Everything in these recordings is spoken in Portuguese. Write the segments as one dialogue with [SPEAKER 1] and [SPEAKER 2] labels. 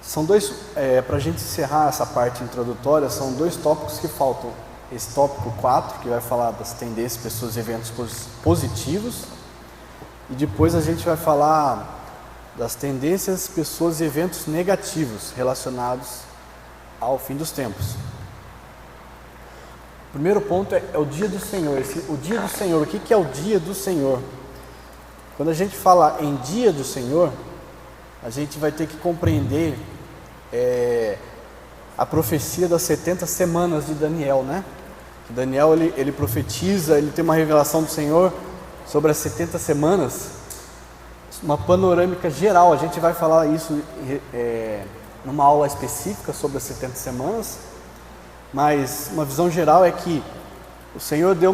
[SPEAKER 1] São dois, para a gente encerrar essa parte introdutória, são dois tópicos que faltam. Esse tópico 4, que vai falar das tendências, pessoas e eventos positivos, e depois a gente vai falar das tendências, pessoas e eventos negativos relacionados ao fim dos tempos. O primeiro ponto é o dia do Senhor. O dia do Senhor, o que é o dia do Senhor? Quando a gente fala em dia do Senhor, a gente vai ter que compreender a profecia das 70 semanas de Daniel, né? Daniel, ele profetiza, ele tem uma revelação do Senhor sobre as 70 semanas, uma panorâmica geral. A gente vai falar isso numa aula específica sobre as 70 semanas, mas uma visão geral é que o Senhor deu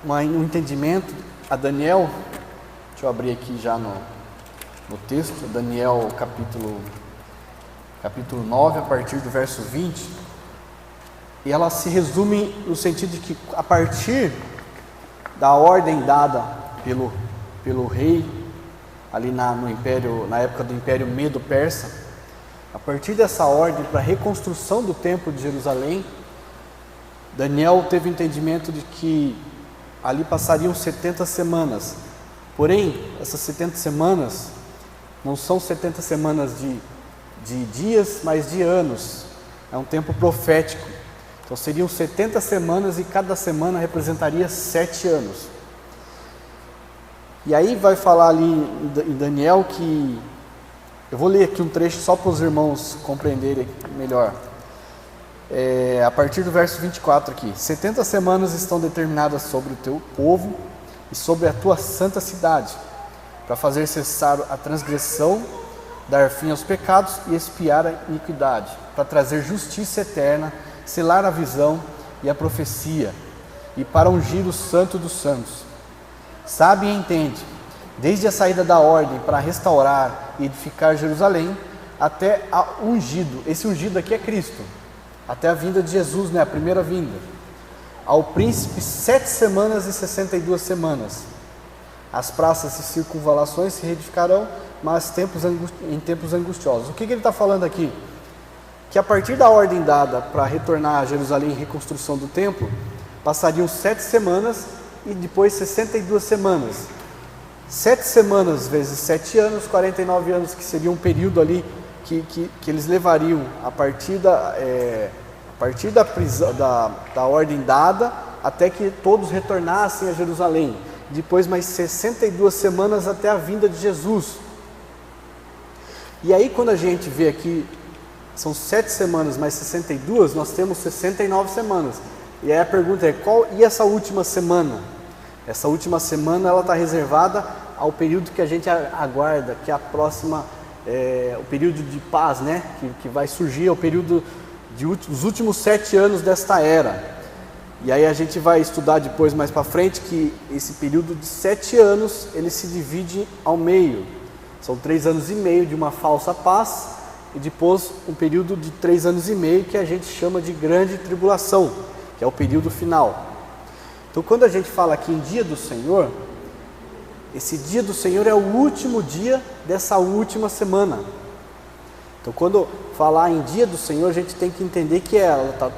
[SPEAKER 1] um entendimento a Daniel. Deixa eu abrir aqui já no texto, Daniel capítulo 9, a partir do verso 20, e ela se resume no sentido de que a partir da ordem dada pelo rei, ali no império, na época do Império Medo-Persa, a partir dessa ordem para a reconstrução do Templo de Jerusalém, Daniel teve o entendimento de que ali passariam 70 semanas, porém, essas 70 semanas não são 70 semanas de dias, mas de anos. É um tempo profético. Então seriam 70 semanas e cada semana representaria 7 anos. E aí vai falar ali em Daniel que... Eu vou ler aqui um trecho só para os irmãos compreenderem melhor. A partir do verso 24 aqui. 70 semanas estão determinadas sobre o teu povo e sobre a tua santa cidade, para fazer cessar a transgressão, dar fim aos pecados e expiar a iniquidade, para trazer justiça eterna, selar a visão e a profecia, e para ungir o santo dos santos. Sabe e entende, desde a saída da ordem para restaurar e edificar Jerusalém, até a ungido. Esse ungido aqui é Cristo, até a vinda de Jesus, né, a primeira vinda. Ao príncipe 7 semanas e 62 semanas. As praças e circunvalações se reedificarão, mas em tempos angustiosos. O que ele está falando aqui? Que a partir da ordem dada para retornar a Jerusalém em reconstrução do templo, passariam 7 semanas e depois 62 semadas. 7 semanas vezes 7 anos, 49 anos, que seria um período ali que eles levariam a partir da ordem dada até que todos retornassem a Jerusalém. Depois mais 62 semanas até a vinda de Jesus. E aí quando a gente vê aqui, são 7 semanas mais 62, nós temos 69 semanas. E aí a pergunta é, e essa última semana? Essa última semana ela está reservada ao período que a gente aguarda, que é a próxima, o período de paz, né? Que vai surgir, é o período dos últimos 7 anos desta era. E aí a gente vai estudar depois, mais para frente, que esse período de 7 anos, ele se divide ao meio. São 3 anos e meio de uma falsa paz, e depois um período de 3 anos e meio que a gente chama de grande tribulação, que é o período final. Então quando a gente fala aqui em dia do Senhor, esse dia do Senhor é o último dia dessa última semana. Então quando falar em dia do Senhor, a gente tem que entender que ela está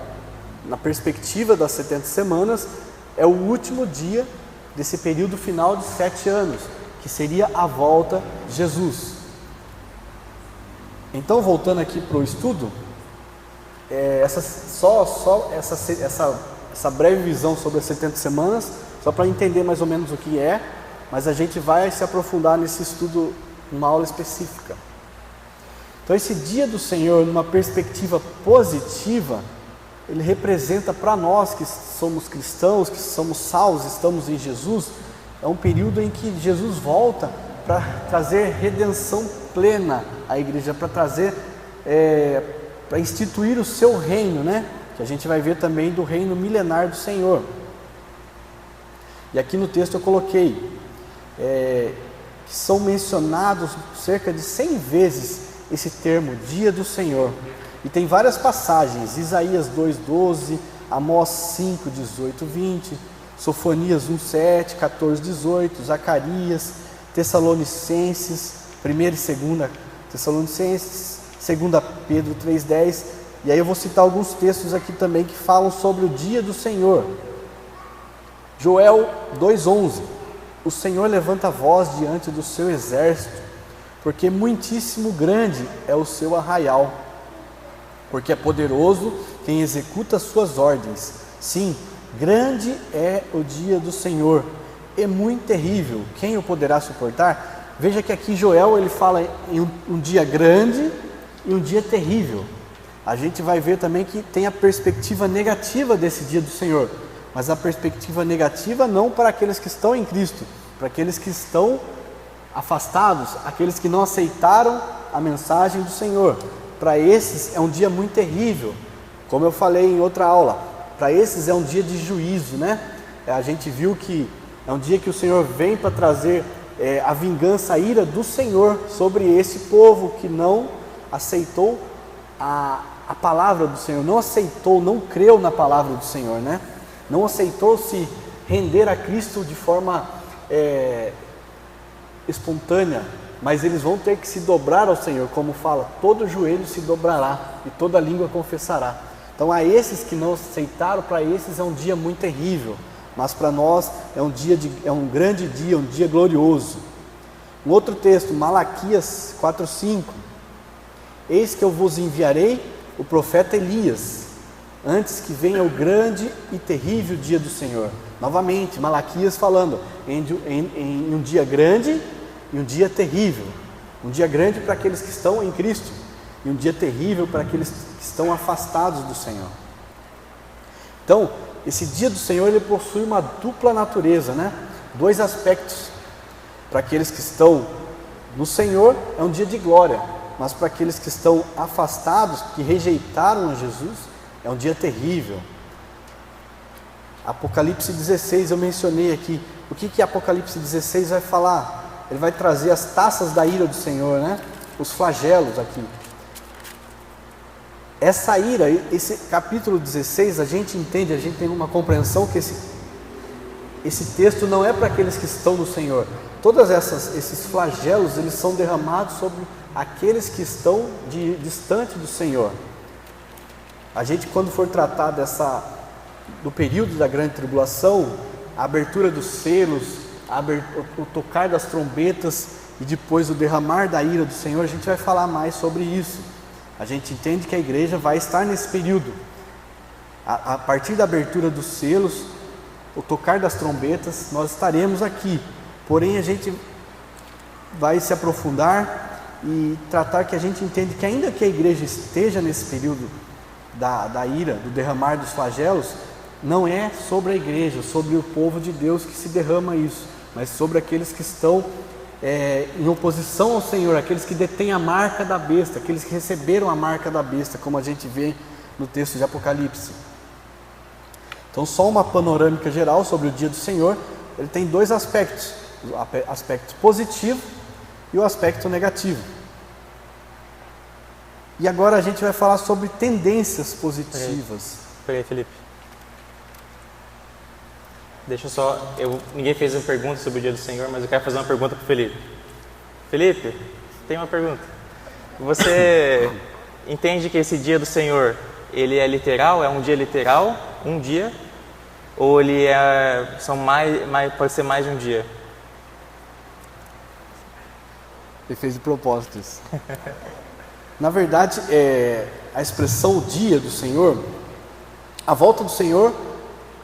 [SPEAKER 1] na perspectiva das 70 semanas, é o último dia desse período final de 7 anos, que seria a volta de Jesus. Então, voltando aqui para o estudo, essa breve visão sobre as 70 semanas, só para entender mais ou menos o que é, mas a gente vai se aprofundar nesse estudo numa aula específica. Então, esse dia do Senhor, numa perspectiva positiva, ele representa para nós que somos cristãos, que somos salvos, estamos em Jesus, é um período em que Jesus volta para trazer redenção plena à igreja, para trazer, para instituir o seu reino, né? Que a gente vai ver também do reino milenar do Senhor. E aqui no texto eu coloquei que são mencionados cerca de 100 vezes esse termo, dia do Senhor. E tem várias passagens, Isaías 2:12, Amós 5:18, 20, Sofonias 1:7, 14:18, Zacarias, Tessalonicenses, 1 e 2 Tessalonicenses, 2 Pedro 3,10, e aí eu vou citar alguns textos aqui também que falam sobre o dia do Senhor. Joel 2,11, o Senhor levanta a voz diante do seu exército, porque muitíssimo grande é o seu arraial, porque é poderoso quem executa as suas ordens. Sim, grande é o dia do Senhor, é muito terrível, quem o poderá suportar? Veja que aqui Joel ele fala em um dia grande e um dia terrível. A gente vai ver também que tem a perspectiva negativa desse dia do Senhor, mas a perspectiva negativa não para aqueles que estão em Cristo, para aqueles que estão afastados, aqueles que não aceitaram a mensagem do Senhor. Para esses é um dia muito terrível, como eu falei em outra aula, para esses é um dia de juízo, né? A gente viu que é um dia que o Senhor vem para trazer a vingança, a ira do Senhor sobre esse povo que não aceitou a palavra do Senhor, não aceitou, não creu na palavra do Senhor, né? Não aceitou se render a Cristo de forma espontânea, mas eles vão ter que se dobrar ao Senhor, como fala, todo joelho se dobrará e toda língua confessará. Então a esses que não aceitaram, para esses é um dia muito terrível, mas para nós é um grande dia, um dia glorioso. Um outro texto, Malaquias 4,5, eis que eu vos enviarei o profeta Elias, antes que venha o grande e terrível dia do Senhor. Novamente, Malaquias falando em um dia grande e um dia terrível. Um dia grande para aqueles que estão em Cristo e um dia terrível para aqueles que estão afastados do Senhor. Então, esse dia do Senhor ele possui uma dupla natureza, né? Dois aspectos. Para aqueles que estão no Senhor é um dia de glória, mas para aqueles que estão afastados, que rejeitaram a Jesus, é um dia terrível. Apocalipse 16 eu mencionei aqui. O que Apocalipse 16 vai falar? Ele vai trazer as taças da ira do Senhor, né? Os flagelos aqui. Essa ira, esse capítulo 16, a gente entende, a gente tem uma compreensão que esse texto não é para aqueles que estão no Senhor. Todos esses flagelos, eles são derramados sobre aqueles que estão distante do Senhor. A gente, quando for tratar do período da grande tribulação, a abertura dos selos, o tocar das trombetas e depois o derramar da ira do Senhor, a gente vai falar mais sobre isso. A gente entende que a igreja vai estar nesse período. A partir da abertura dos selos, o tocar das trombetas, nós estaremos aqui. Porém, a gente vai se aprofundar e tratar que a gente entende que ainda que a igreja esteja nesse período da ira, do derramar dos flagelos, não é sobre a igreja, sobre o povo de Deus que se derrama isso, mas sobre aqueles que estão em oposição ao Senhor, aqueles que detêm a marca da besta, aqueles que receberam a marca da besta, como a gente vê no texto de Apocalipse. Então, só uma panorâmica geral sobre o dia do Senhor. Ele tem dois aspectos, o aspecto positivo e o aspecto negativo. E agora a gente vai falar sobre tendências positivas.
[SPEAKER 2] Peraí, Felipe. Deixa eu só... ninguém fez uma pergunta sobre o dia do Senhor, mas eu quero fazer uma pergunta para o Felipe. Felipe, tem uma pergunta. Você entende que esse dia do Senhor, ele é literal? É um dia literal? Um dia? Ou ele pode ser mais de um dia?
[SPEAKER 1] Ele fez de propósito isso. Na verdade, a expressão dia do Senhor, a volta do Senhor,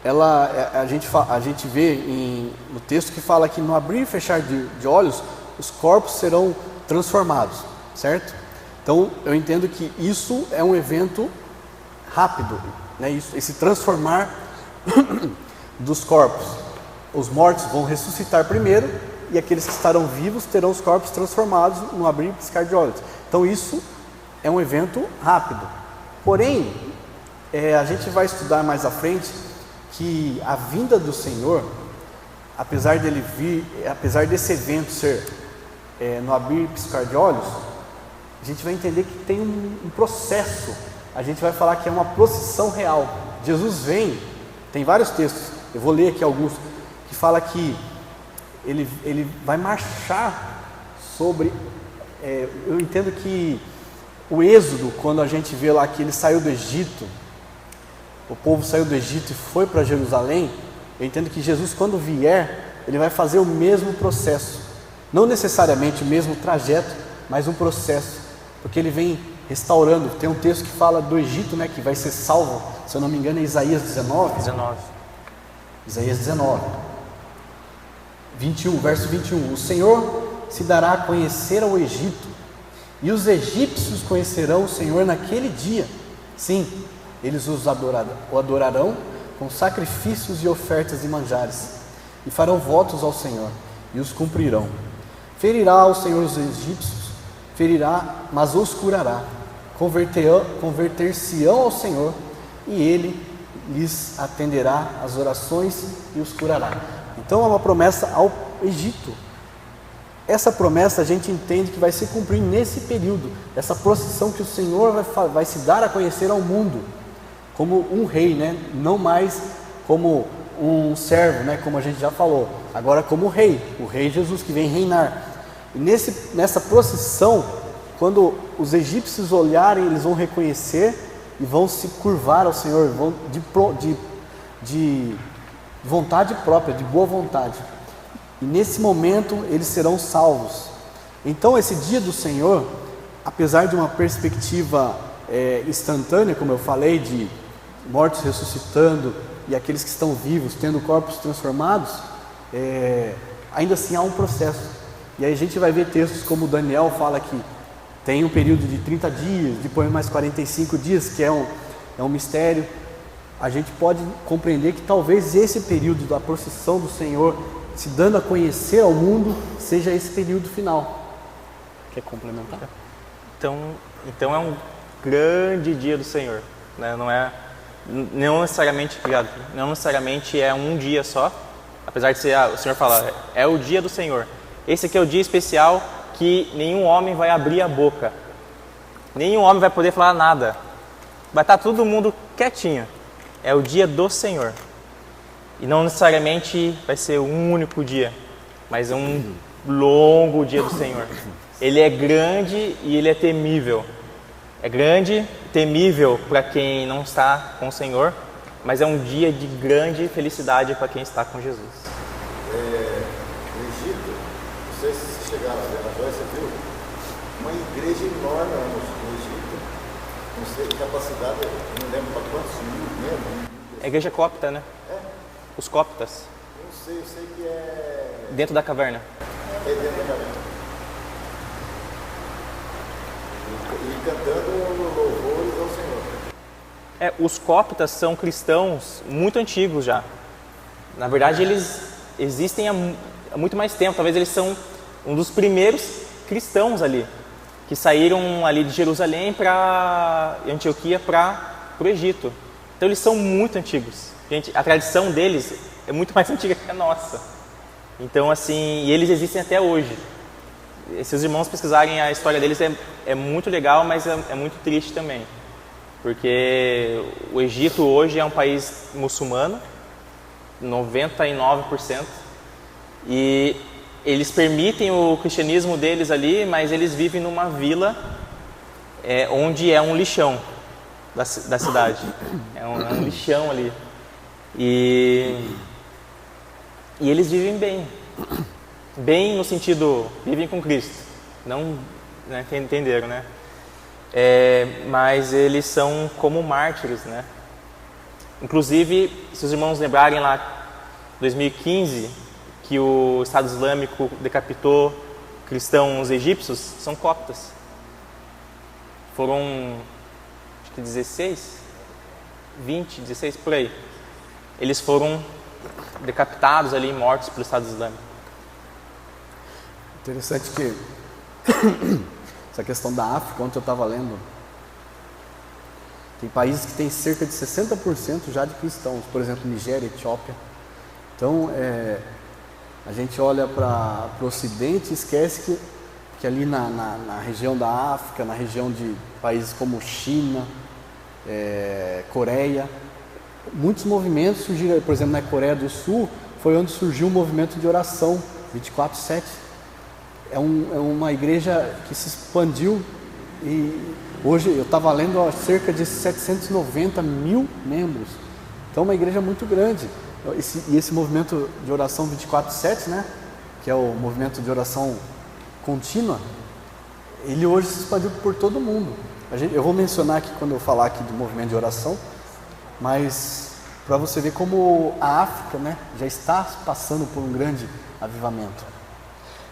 [SPEAKER 1] a gente vê no texto que fala que no abrir e fechar de olhos, os corpos serão transformados, certo? Então, eu entendo que isso é um evento rápido, né? Esse transformar dos corpos. Os mortos vão ressuscitar primeiro e aqueles que estarão vivos terão os corpos transformados no abrir e piscar de olhos. Então, isso é um evento rápido. Porém, a gente vai estudar mais à frente que a vinda do Senhor, apesar desse evento ser no abrir e piscar de olhos, a gente vai entender que tem um processo. A gente vai falar que é uma procissão real. Jesus vem, tem vários textos, eu vou ler aqui alguns, que fala que ele vai marchar sobre, eu entendo que o Êxodo, quando a gente vê lá que ele saiu do Egito, o povo saiu do Egito e foi para Jerusalém, eu entendo que Jesus, quando vier, ele vai fazer o mesmo processo. Não necessariamente o mesmo trajeto, mas um processo. Porque ele vem restaurando. Tem um texto que fala do Egito, né, que vai ser salvo, se eu não me engano, é Isaías 19. Isaías 19. 21, verso 21. O Senhor se dará a conhecer ao Egito, e os egípcios conhecerão o Senhor naquele dia. Sim, eles o adorarão com sacrifícios e ofertas e manjares, e farão votos ao Senhor, e os cumprirão. Ferirá ao Senhor os egípcios, ferirá, mas os curará. Converter-se-ão ao Senhor, e Ele lhes atenderá as orações e os curará. Então é uma promessa ao Egito. Essa promessa a gente entende que vai se cumprir nesse período, essa procissão que o Senhor vai se dar a conhecer ao mundo, como um rei, né? Não mais como um servo, né? Como a gente já falou, agora como rei, o rei Jesus que vem reinar. E nessa procissão, quando os egípcios olharem, eles vão reconhecer e vão se curvar ao Senhor, vão de vontade própria, de boa vontade. E nesse momento eles serão salvos. Então esse dia do Senhor, apesar de uma perspectiva instantânea, como eu falei, de mortos ressuscitando e aqueles que estão vivos tendo corpos transformados, ainda assim há um processo. E aí a gente vai ver textos como Daniel fala que tem um período de 30 dias, depois mais 45 dias, que é um mistério. A gente pode compreender que talvez esse período da procissão do Senhor se dando a conhecer ao mundo seja esse período final. Quer complementar?
[SPEAKER 2] Então é um grande dia do Senhor, né? Não necessariamente é um dia só, apesar de ser, o Senhor fala, é o dia do Senhor. Esse aqui é o dia especial que nenhum homem vai abrir a boca, nenhum homem vai poder falar nada, vai estar todo mundo quietinho. É o dia do Senhor. E não necessariamente vai ser um único dia, mas é um longo dia do Senhor. Ele é grande e ele é temível. É grande, temível para quem não está com o Senhor, mas é um dia de grande felicidade para quem está com Jesus.
[SPEAKER 3] No Egito, não sei se vocês chegaram a ver, agora você viu uma igreja enorme no Egito, não sei a capacidade, não lembro para quantos mil mesmo.
[SPEAKER 2] É a igreja copta, né? Os coptas.
[SPEAKER 3] Eu sei que é...
[SPEAKER 2] Dentro da caverna.
[SPEAKER 3] É dentro da caverna. E cantando louvores ao Senhor.
[SPEAKER 2] Os coptas são cristãos muito antigos já. Na verdade, eles existem há muito mais tempo. Talvez eles são um dos primeiros cristãos ali, que saíram ali de Jerusalém para Antioquia para o Egito. Então eles são muito antigos. Gente, a tradição deles é muito mais antiga que a nossa. Então, assim, e eles existem até hoje. Se os irmãos pesquisarem a história deles, é muito legal, mas é muito triste também. Porque o Egito hoje é um país muçulmano, 99%, e eles permitem o cristianismo deles ali, mas eles vivem numa vila onde é um lixão da cidade. É um lixão ali. E eles vivem bem no sentido, vivem com Cristo, não, né, entenderam, né? Mas eles são como mártires, né? Inclusive, se os irmãos lembrarem lá, 2015, que o Estado Islâmico decapitou cristãos egípcios, são coptas. Foram, acho que 16, por aí. Eles foram decapitados ali, mortos pelo Estado Islâmico.
[SPEAKER 1] Interessante que essa questão da África, ontem eu estava lendo, tem países que têm cerca de 60% já de cristãos, por exemplo, Nigéria, Etiópia. Então, a gente olha para o Ocidente e esquece que ali na região da África, na região de países como China, Coreia, muitos movimentos surgiram. Por exemplo, na Coreia do Sul foi onde surgiu o movimento de oração 24/7. É uma igreja que se expandiu e Hoje eu estava lendo cerca de 790 mil membros. Então, uma igreja muito grande. Esse movimento de oração 24/7, né? Que é o movimento de oração contínua, ele hoje se expandiu por todo mundo. Eu vou mencionar aqui quando eu falar aqui do movimento de oração, mas para você ver como a África, né, já está passando por um grande avivamento.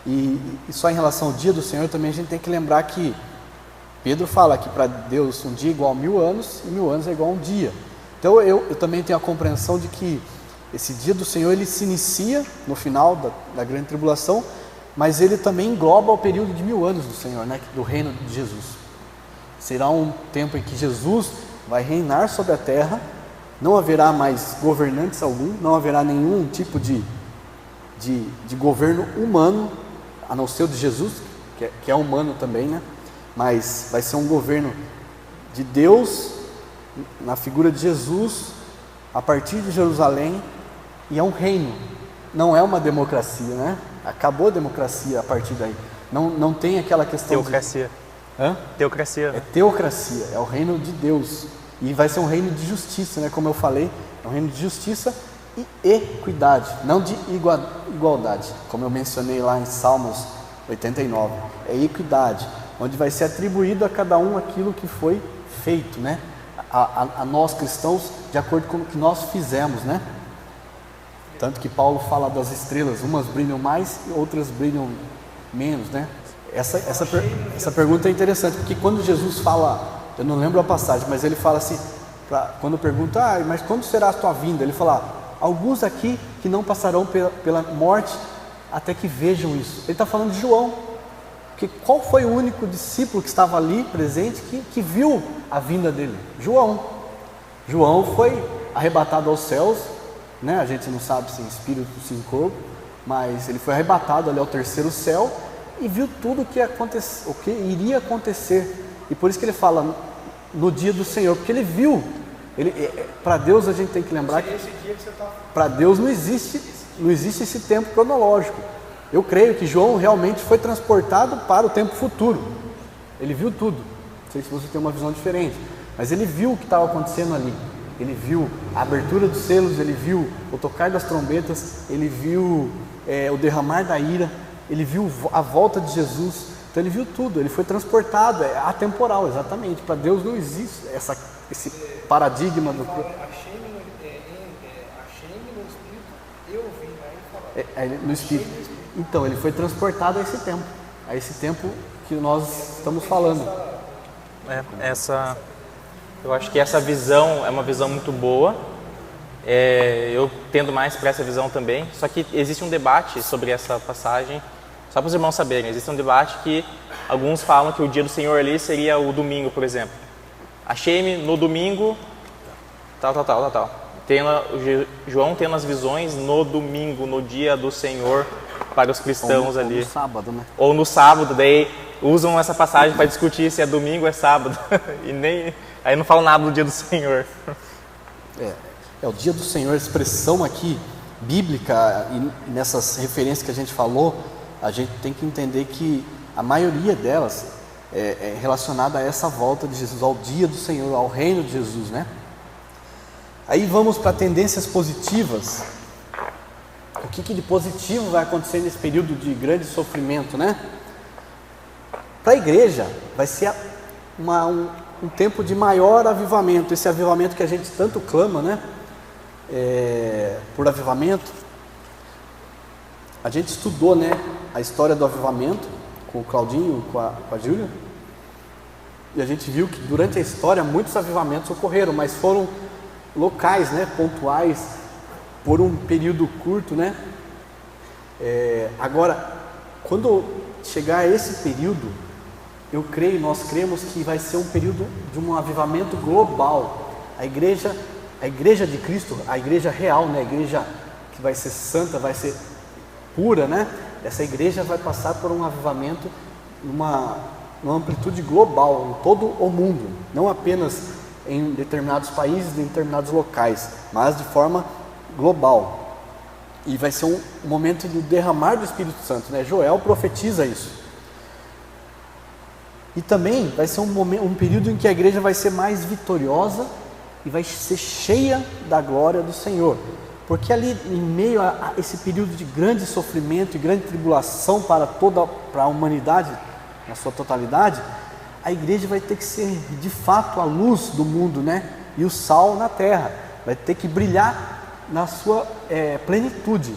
[SPEAKER 1] E só em relação ao dia do Senhor também a gente tem que lembrar que Pedro fala que para Deus um dia é igual a 1000 anos e 1000 anos é igual a um dia. Então eu também tenho a compreensão de que esse dia do Senhor ele se inicia no final da grande tribulação, mas ele também engloba o período de 1000 anos do Senhor, né, do reino de Jesus. Será um tempo em que Jesus vai reinar sobre a terra, não haverá mais governantes algum, não haverá nenhum tipo de governo humano, a não ser o de Jesus, que é humano também, né? Mas vai ser um governo de Deus, na figura de Jesus, a partir de Jerusalém, e é um reino, não é uma democracia, né? Acabou a democracia a partir daí, não tem aquela questão
[SPEAKER 2] Teocracia. Teocracia.
[SPEAKER 1] É teocracia, é o reino de Deus, e vai ser um reino de justiça, né? Como eu falei, é um reino de justiça e equidade, não de igualdade, como eu mencionei lá em Salmos 89, é equidade, onde vai ser atribuído a cada um aquilo que foi feito, né? A nós cristãos, de acordo com o que nós fizemos, né? Tanto que Paulo fala das estrelas, umas brilham mais e outras brilham menos, né? Essa pergunta é interessante, porque quando Jesus fala, eu não lembro a passagem, mas ele fala assim, quando pergunta, mas quando será a tua vinda? Ele fala, alguns aqui que não passarão pela morte até que vejam isso. Ele está falando de João, porque qual foi o único discípulo que estava ali presente que viu a vinda dele? João. João foi arrebatado aos céus, né? A gente não sabe se em espírito ou se em corpo, mas ele foi arrebatado ali ao terceiro céu e viu tudo o que iria acontecer. E por isso que ele fala no dia do Senhor, porque ele viu. Para Deus a gente tem que lembrar que para Deus não existe esse tempo cronológico. Eu creio que João realmente foi transportado para o tempo futuro. Ele viu tudo. Não sei se você tem uma visão diferente, mas ele viu o que estava acontecendo ali. Ele viu a abertura dos selos, ele viu o tocar das trombetas, ele viu o derramar da ira, ele viu a volta de Jesus. Então ele viu tudo, ele foi transportado, é atemporal, exatamente. Para Deus não existe esse paradigma do corpo. No espírito. Então ele foi transportado a esse tempo que nós estamos falando.
[SPEAKER 2] Eu acho que essa visão é uma visão muito boa. Eu tendo mais para essa visão também. Só que existe um debate sobre essa passagem. Só para os irmãos saberem, existe um debate que alguns falam que o dia do Senhor ali seria o domingo, por exemplo. Achei-me no domingo, tal. João tendo as visões no domingo, no dia do Senhor, para os cristãos ali. Ou no
[SPEAKER 1] sábado, né?
[SPEAKER 2] Ou no sábado, daí usam essa passagem para discutir se é domingo ou é sábado. Aí não falam nada do dia do Senhor.
[SPEAKER 1] O dia do Senhor, a expressão aqui bíblica, e nessas referências que a gente falou, a gente tem que entender que a maioria delas é relacionada a essa volta de Jesus, ao dia do Senhor, ao reino de Jesus, né? Aí vamos para tendências positivas. O que de positivo vai acontecer nesse período de grande sofrimento, né? Para a igreja vai ser um tempo de maior avivamento, esse avivamento que a gente tanto clama, né? Por avivamento. A gente estudou, né, a história do avivamento com o Claudinho, com a Júlia, e a gente viu que durante a história muitos avivamentos ocorreram, mas foram locais, né, pontuais, por um período curto, né? Agora, quando chegar a esse período, nós cremos que vai ser um período de um avivamento global. A igreja de Cristo, a igreja real, né, a igreja que vai ser santa, vai ser pura, né? Essa igreja vai passar por um avivamento numa amplitude global, em todo o mundo, não apenas em determinados países, em determinados locais, mas de forma global. E vai ser um momento do derramar do Espírito Santo, né? Joel profetiza isso. E também vai ser um período em que a igreja vai ser mais vitoriosa e vai ser cheia da glória do Senhor. Porque ali, em meio a esse período de grande sofrimento e grande tribulação para a humanidade, na sua totalidade, a igreja vai ter que ser, de fato, a luz do mundo, né? E o sal na terra. Vai ter que brilhar na sua plenitude.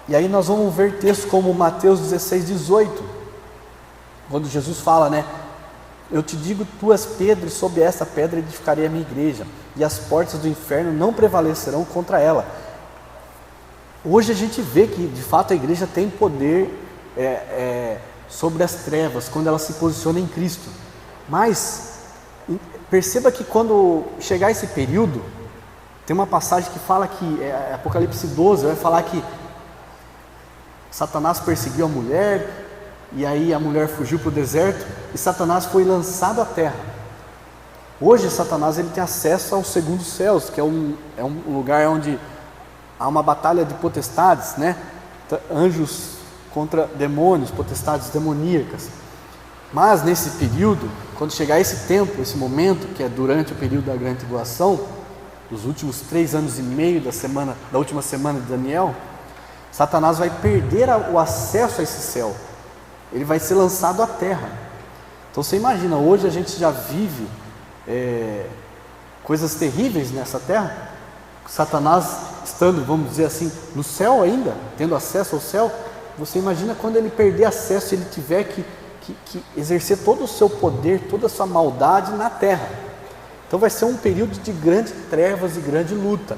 [SPEAKER 1] E aí nós vamos ver textos como Mateus 16, 18, quando Jesus fala, né? Eu te digo, tu és Pedro, e sobre essa pedra edificarei a minha igreja, e as portas do inferno não prevalecerão contra ela. Hoje a gente vê que, de fato, a igreja tem poder sobre as trevas, quando ela se posiciona em Cristo. Mas, perceba que quando chegar esse período, tem uma passagem que fala que, Apocalipse 12, vai falar que Satanás perseguiu a mulher, e aí a mulher fugiu para o deserto, e Satanás foi lançado à terra. Hoje Satanás ele tem acesso aos segundos céus, que é um lugar onde há uma batalha de potestades, né? Anjos contra demônios, potestades demoníacas. Mas nesse período, quando chegar esse tempo, esse momento, que é durante o período da grande tribulação, dos últimos 3 anos e meio da última semana de Daniel, Satanás vai perder o acesso a esse céu. Ele vai ser lançado à terra. Então você imagina, hoje a gente já vive coisas terríveis nessa terra. Satanás estando, vamos dizer assim, no céu ainda, tendo acesso ao céu. Você imagina quando ele perder acesso, ele tiver que exercer todo o seu poder, toda a sua maldade na terra. Então vai ser um período de grandes trevas e grande luta.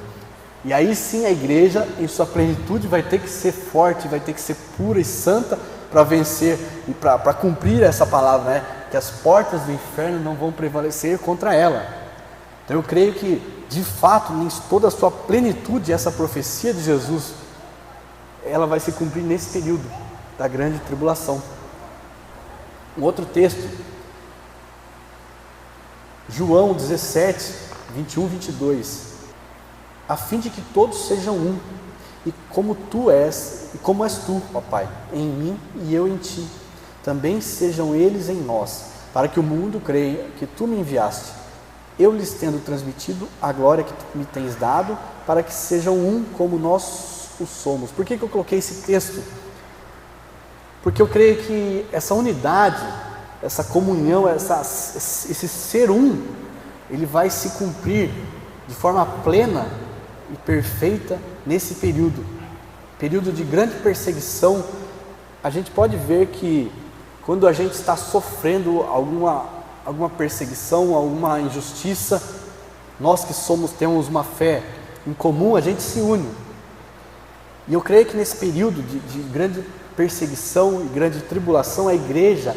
[SPEAKER 1] E aí sim a igreja, em sua plenitude, vai ter que ser forte, vai ter que ser pura e santa, para vencer e para cumprir essa palavra, né? Que as portas do inferno não vão prevalecer contra ela. Então eu creio que, de fato, em toda a sua plenitude, essa profecia de Jesus, ela vai se cumprir nesse período da grande tribulação. Um outro texto, João 17, 21, 22, a fim de que todos sejam um, e como tu és, e como és tu, ó Pai, em mim e eu em ti, também sejam eles em nós, para que o mundo creia que tu me enviaste, eu lhes tendo transmitido a glória que tu me tens dado, para que sejam um como nós o somos. Por que eu coloquei esse texto? Porque eu creio que essa unidade, essa comunhão, esse ser um, ele vai se cumprir de forma plena e perfeita nesse período de grande perseguição. A gente pode ver que quando a gente está sofrendo alguma perseguição, alguma injustiça, nós que temos uma fé em comum, a gente se une. E eu creio que nesse período de grande perseguição e grande tribulação, a igreja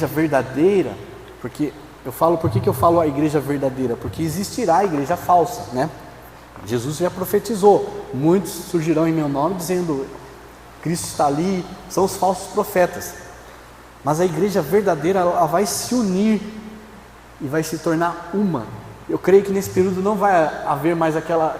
[SPEAKER 1] verdadeira, por que eu falo a igreja verdadeira? Porque existirá a igreja falsa, né? Jesus já profetizou, muitos surgirão em meu nome dizendo, Cristo está ali, são os falsos profetas. Mas a igreja verdadeira, ela vai se unir e vai se tornar uma. Eu creio que nesse período não vai haver mais aquilo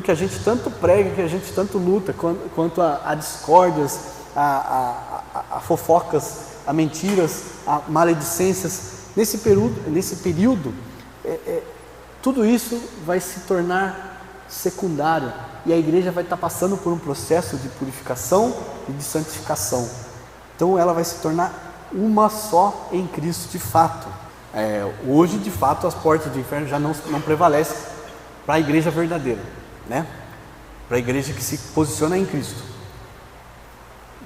[SPEAKER 1] que a gente tanto prega, que a gente tanto luta, quanto a discórdias, a fofocas, a mentiras, a maledicências. Nesse período, tudo isso vai se tornar secundário, e a igreja vai estar passando por um processo de purificação e de santificação. Então ela vai se tornar uma só em Cristo de fato. Hoje, de fato, as portas do inferno já não prevalecem para a igreja verdadeira, né? Para a igreja que se posiciona em Cristo.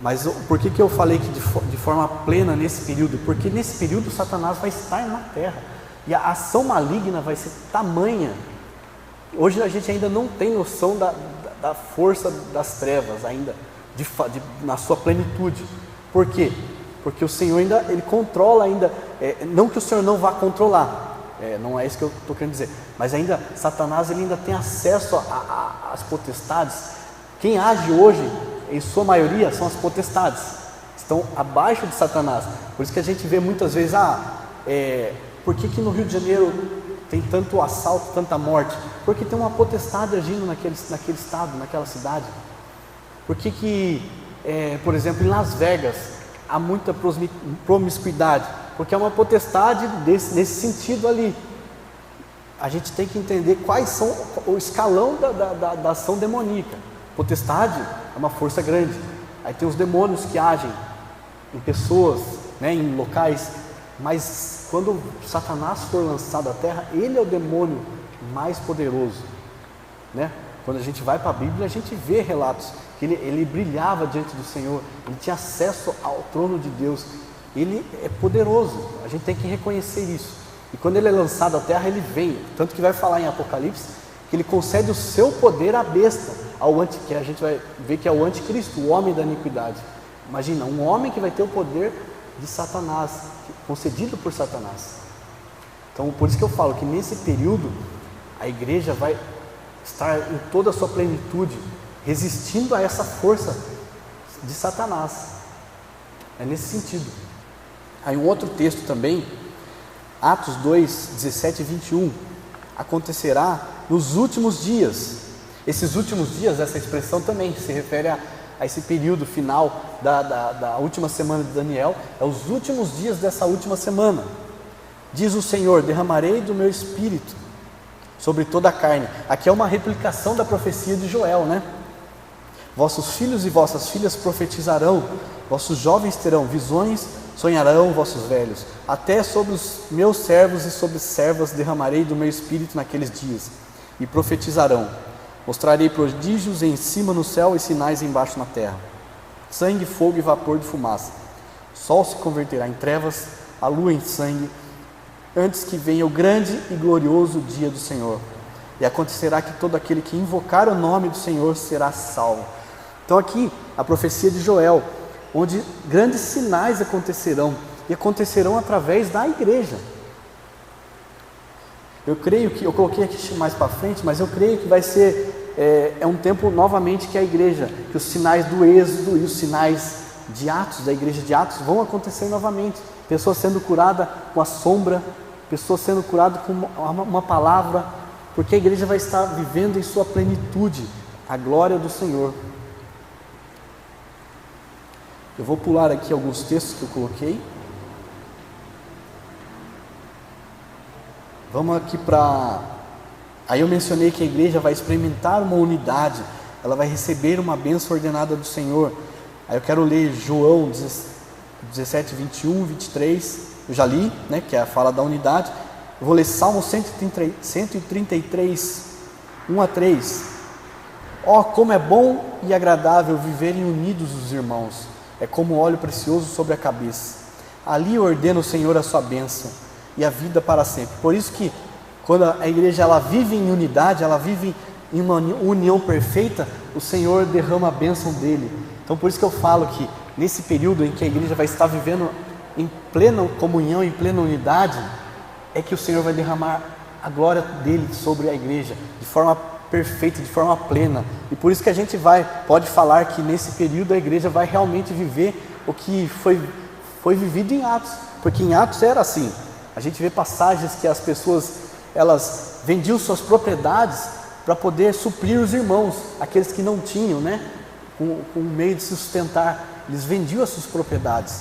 [SPEAKER 1] Mas por que eu falei que de forma plena nesse período? Porque nesse período Satanás vai estar na terra, e a ação maligna vai ser tamanha. Hoje a gente ainda não tem noção da força das trevas ainda, na sua plenitude. Por quê? Porque o Senhor ele controla ainda, não que o Senhor não vá controlar, não é isso que eu estou querendo dizer, mas ainda Satanás ele ainda tem acesso às potestades. Quem age hoje, em sua maioria, são as potestades, estão abaixo de Satanás. Por isso que a gente vê muitas vezes, por que no Rio de Janeiro tem tanto assalto, tanta morte? Porque tem uma potestade agindo naquele estado, naquela cidade. Por que por exemplo, em Las Vegas, há muita promiscuidade, porque é uma potestade nesse sentido ali. A gente tem que entender quais são o escalão da ação demoníaca. Potestade é uma força grande. Aí tem os demônios que agem em pessoas, né, em locais, mas quando Satanás for lançado à terra, ele é o demônio mais poderoso, né? Quando a gente vai para a Bíblia, a gente vê relatos que ele brilhava diante do Senhor, ele tinha acesso ao trono de Deus, ele é poderoso, a gente tem que reconhecer isso. E quando ele é lançado à terra, ele vem, tanto que vai falar em Apocalipse, que ele concede o seu poder à besta, que a gente vai ver que é o anticristo, o homem da iniquidade. Imagina, um homem que vai ter o poder de Satanás, concedido por Satanás. Então, por isso que eu falo que nesse período, a igreja vai estar em toda a sua plenitude, resistindo a essa força de Satanás. É nesse sentido. Aí um outro texto também, Atos 2, 17 e 21, acontecerá nos últimos dias. Esses últimos dias, essa expressão também se refere a esse período final da última semana de Daniel, é os últimos dias dessa última semana. Diz o Senhor: derramarei do meu espírito sobre toda a carne. Aqui é uma replicação da profecia de Joel, né? Vossos filhos e vossas filhas profetizarão, vossos jovens terão visões, sonharão vossos velhos. Até sobre os meus servos e sobre servas derramarei do meu espírito naqueles dias, e profetizarão. Mostrarei prodígios em cima no céu e sinais embaixo na terra: sangue, fogo e vapor de fumaça. O sol se converterá em trevas, a lua em sangue, antes que venha o grande e glorioso dia do Senhor. E acontecerá que todo aquele que invocar o nome do Senhor será salvo. Então aqui, a profecia de Joel, onde grandes sinais acontecerão, e acontecerão através da igreja. Eu creio que, eu coloquei aqui mais para frente, mas eu creio que vai ser, um tempo novamente que a igreja, que os sinais do êxodo e os sinais de Atos, da igreja de Atos, vão acontecer novamente. Pessoas sendo curadas com a sombra, pessoas sendo curadas com uma palavra, porque a igreja vai estar vivendo em sua plenitude a glória do Senhor. Eu vou pular aqui alguns textos que eu coloquei. Vamos aqui para... Aí eu mencionei que a igreja vai experimentar uma unidade, ela vai receber uma bênção ordenada do Senhor. Aí eu quero ler João 17, 21, 23, eu já li, né, que é a fala da unidade. Eu vou ler Salmo 133, 1 a 3. Ó, como é bom e agradável viverem unidos os irmãos, é como óleo precioso sobre a cabeça. Ali ordena o Senhor a sua bênção e a vida para sempre. Por isso que quando a igreja ela vive em unidade, ela vive em uma união perfeita, o Senhor derrama a bênção dele. Então por isso que eu falo que nesse período em que a igreja vai estar vivendo em plena comunhão, em plena unidade, é que o Senhor vai derramar a glória dele sobre a igreja, de forma perfeita, de forma plena. E por isso que a gente pode falar que nesse período a igreja vai realmente viver o que foi vivido em Atos, porque em Atos era assim. A gente vê passagens que as pessoas, elas vendiam suas propriedades para poder suprir os irmãos, aqueles que não tinham, né, com meio de se sustentar, eles vendiam as suas propriedades.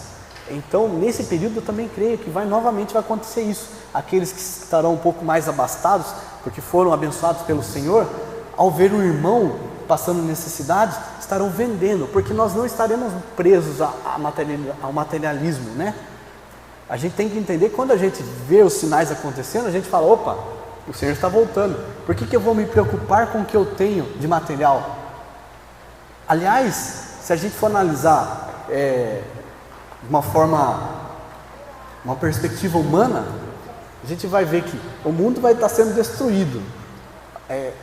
[SPEAKER 1] Então nesse período eu também creio que novamente vai acontecer isso. Aqueles que estarão um pouco mais abastados, porque foram abençoados pelo Senhor, ao ver um irmão passando necessidade, estarão vendendo, porque nós não estaremos presos ao materialismo, né? A gente tem que entender, quando a gente vê os sinais acontecendo, a gente fala: opa, o Senhor está voltando, por que eu vou me preocupar com o que eu tenho de material? Aliás, se a gente for analisar de uma perspectiva humana, a gente vai ver que o mundo vai estar sendo destruído,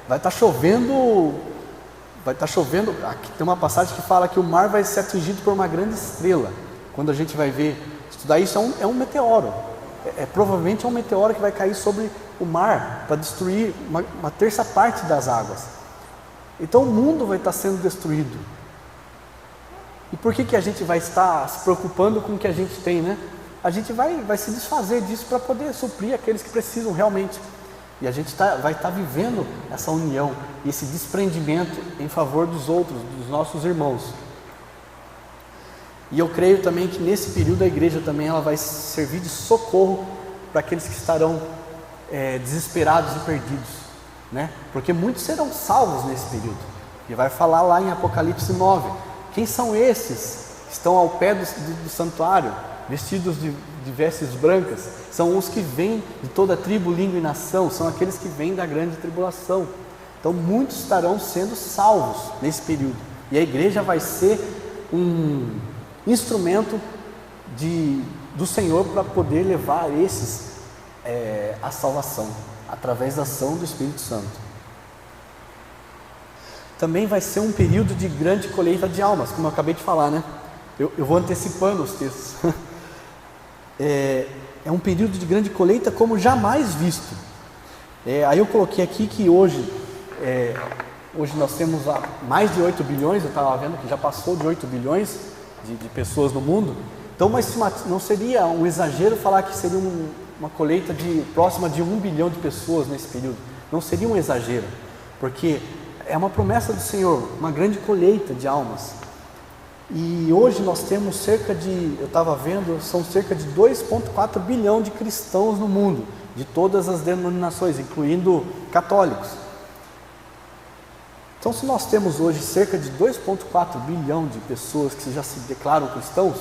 [SPEAKER 1] vai estar chovendo, aqui tem uma passagem que fala que o mar vai ser atingido por uma grande estrela. Quando a gente vai estudar isso, é um meteoro, provavelmente é um meteoro que vai cair sobre o mar, para destruir uma terça parte das águas. Então o mundo vai estar sendo destruído. E por que a gente vai estar se preocupando com o que a gente tem, né? A gente vai se desfazer disso para poder suprir aqueles que precisam realmente. E a gente vai estar vivendo essa união, esse desprendimento em favor dos outros, dos nossos irmãos. E eu creio também que nesse período a igreja também ela vai servir de socorro para aqueles que estarão desesperados e perdidos, né? Porque muitos serão salvos nesse período. E vai falar lá em Apocalipse 9, quem são esses que estão ao pé do santuário, vestidos de vestes brancas? São os que vêm de toda tribo, língua e nação, são aqueles que vêm da grande tribulação. Então muitos estarão sendo salvos nesse período, e a igreja vai ser um instrumento do Senhor para poder levar esses à salvação, através da ação do Espírito Santo. Também vai ser um período de grande colheita de almas, como eu acabei de falar, né? Eu vou antecipando os textos. É um período de grande colheita como jamais visto. Aí eu coloquei aqui que hoje nós temos mais de 8 bilhões, eu estava vendo que já passou de 8 bilhões de pessoas no mundo. Então, mas não seria um exagero falar que seria uma colheita próxima de 1 bilhão de pessoas nesse período. Não seria um exagero, porque é uma promessa do Senhor, uma grande colheita de almas. E hoje nós temos eu estava vendo, são cerca de 2,4 bilhão de cristãos no mundo, de todas as denominações, incluindo católicos. Então, se nós temos hoje cerca de 2,4 bilhão de pessoas que já se declaram cristãos,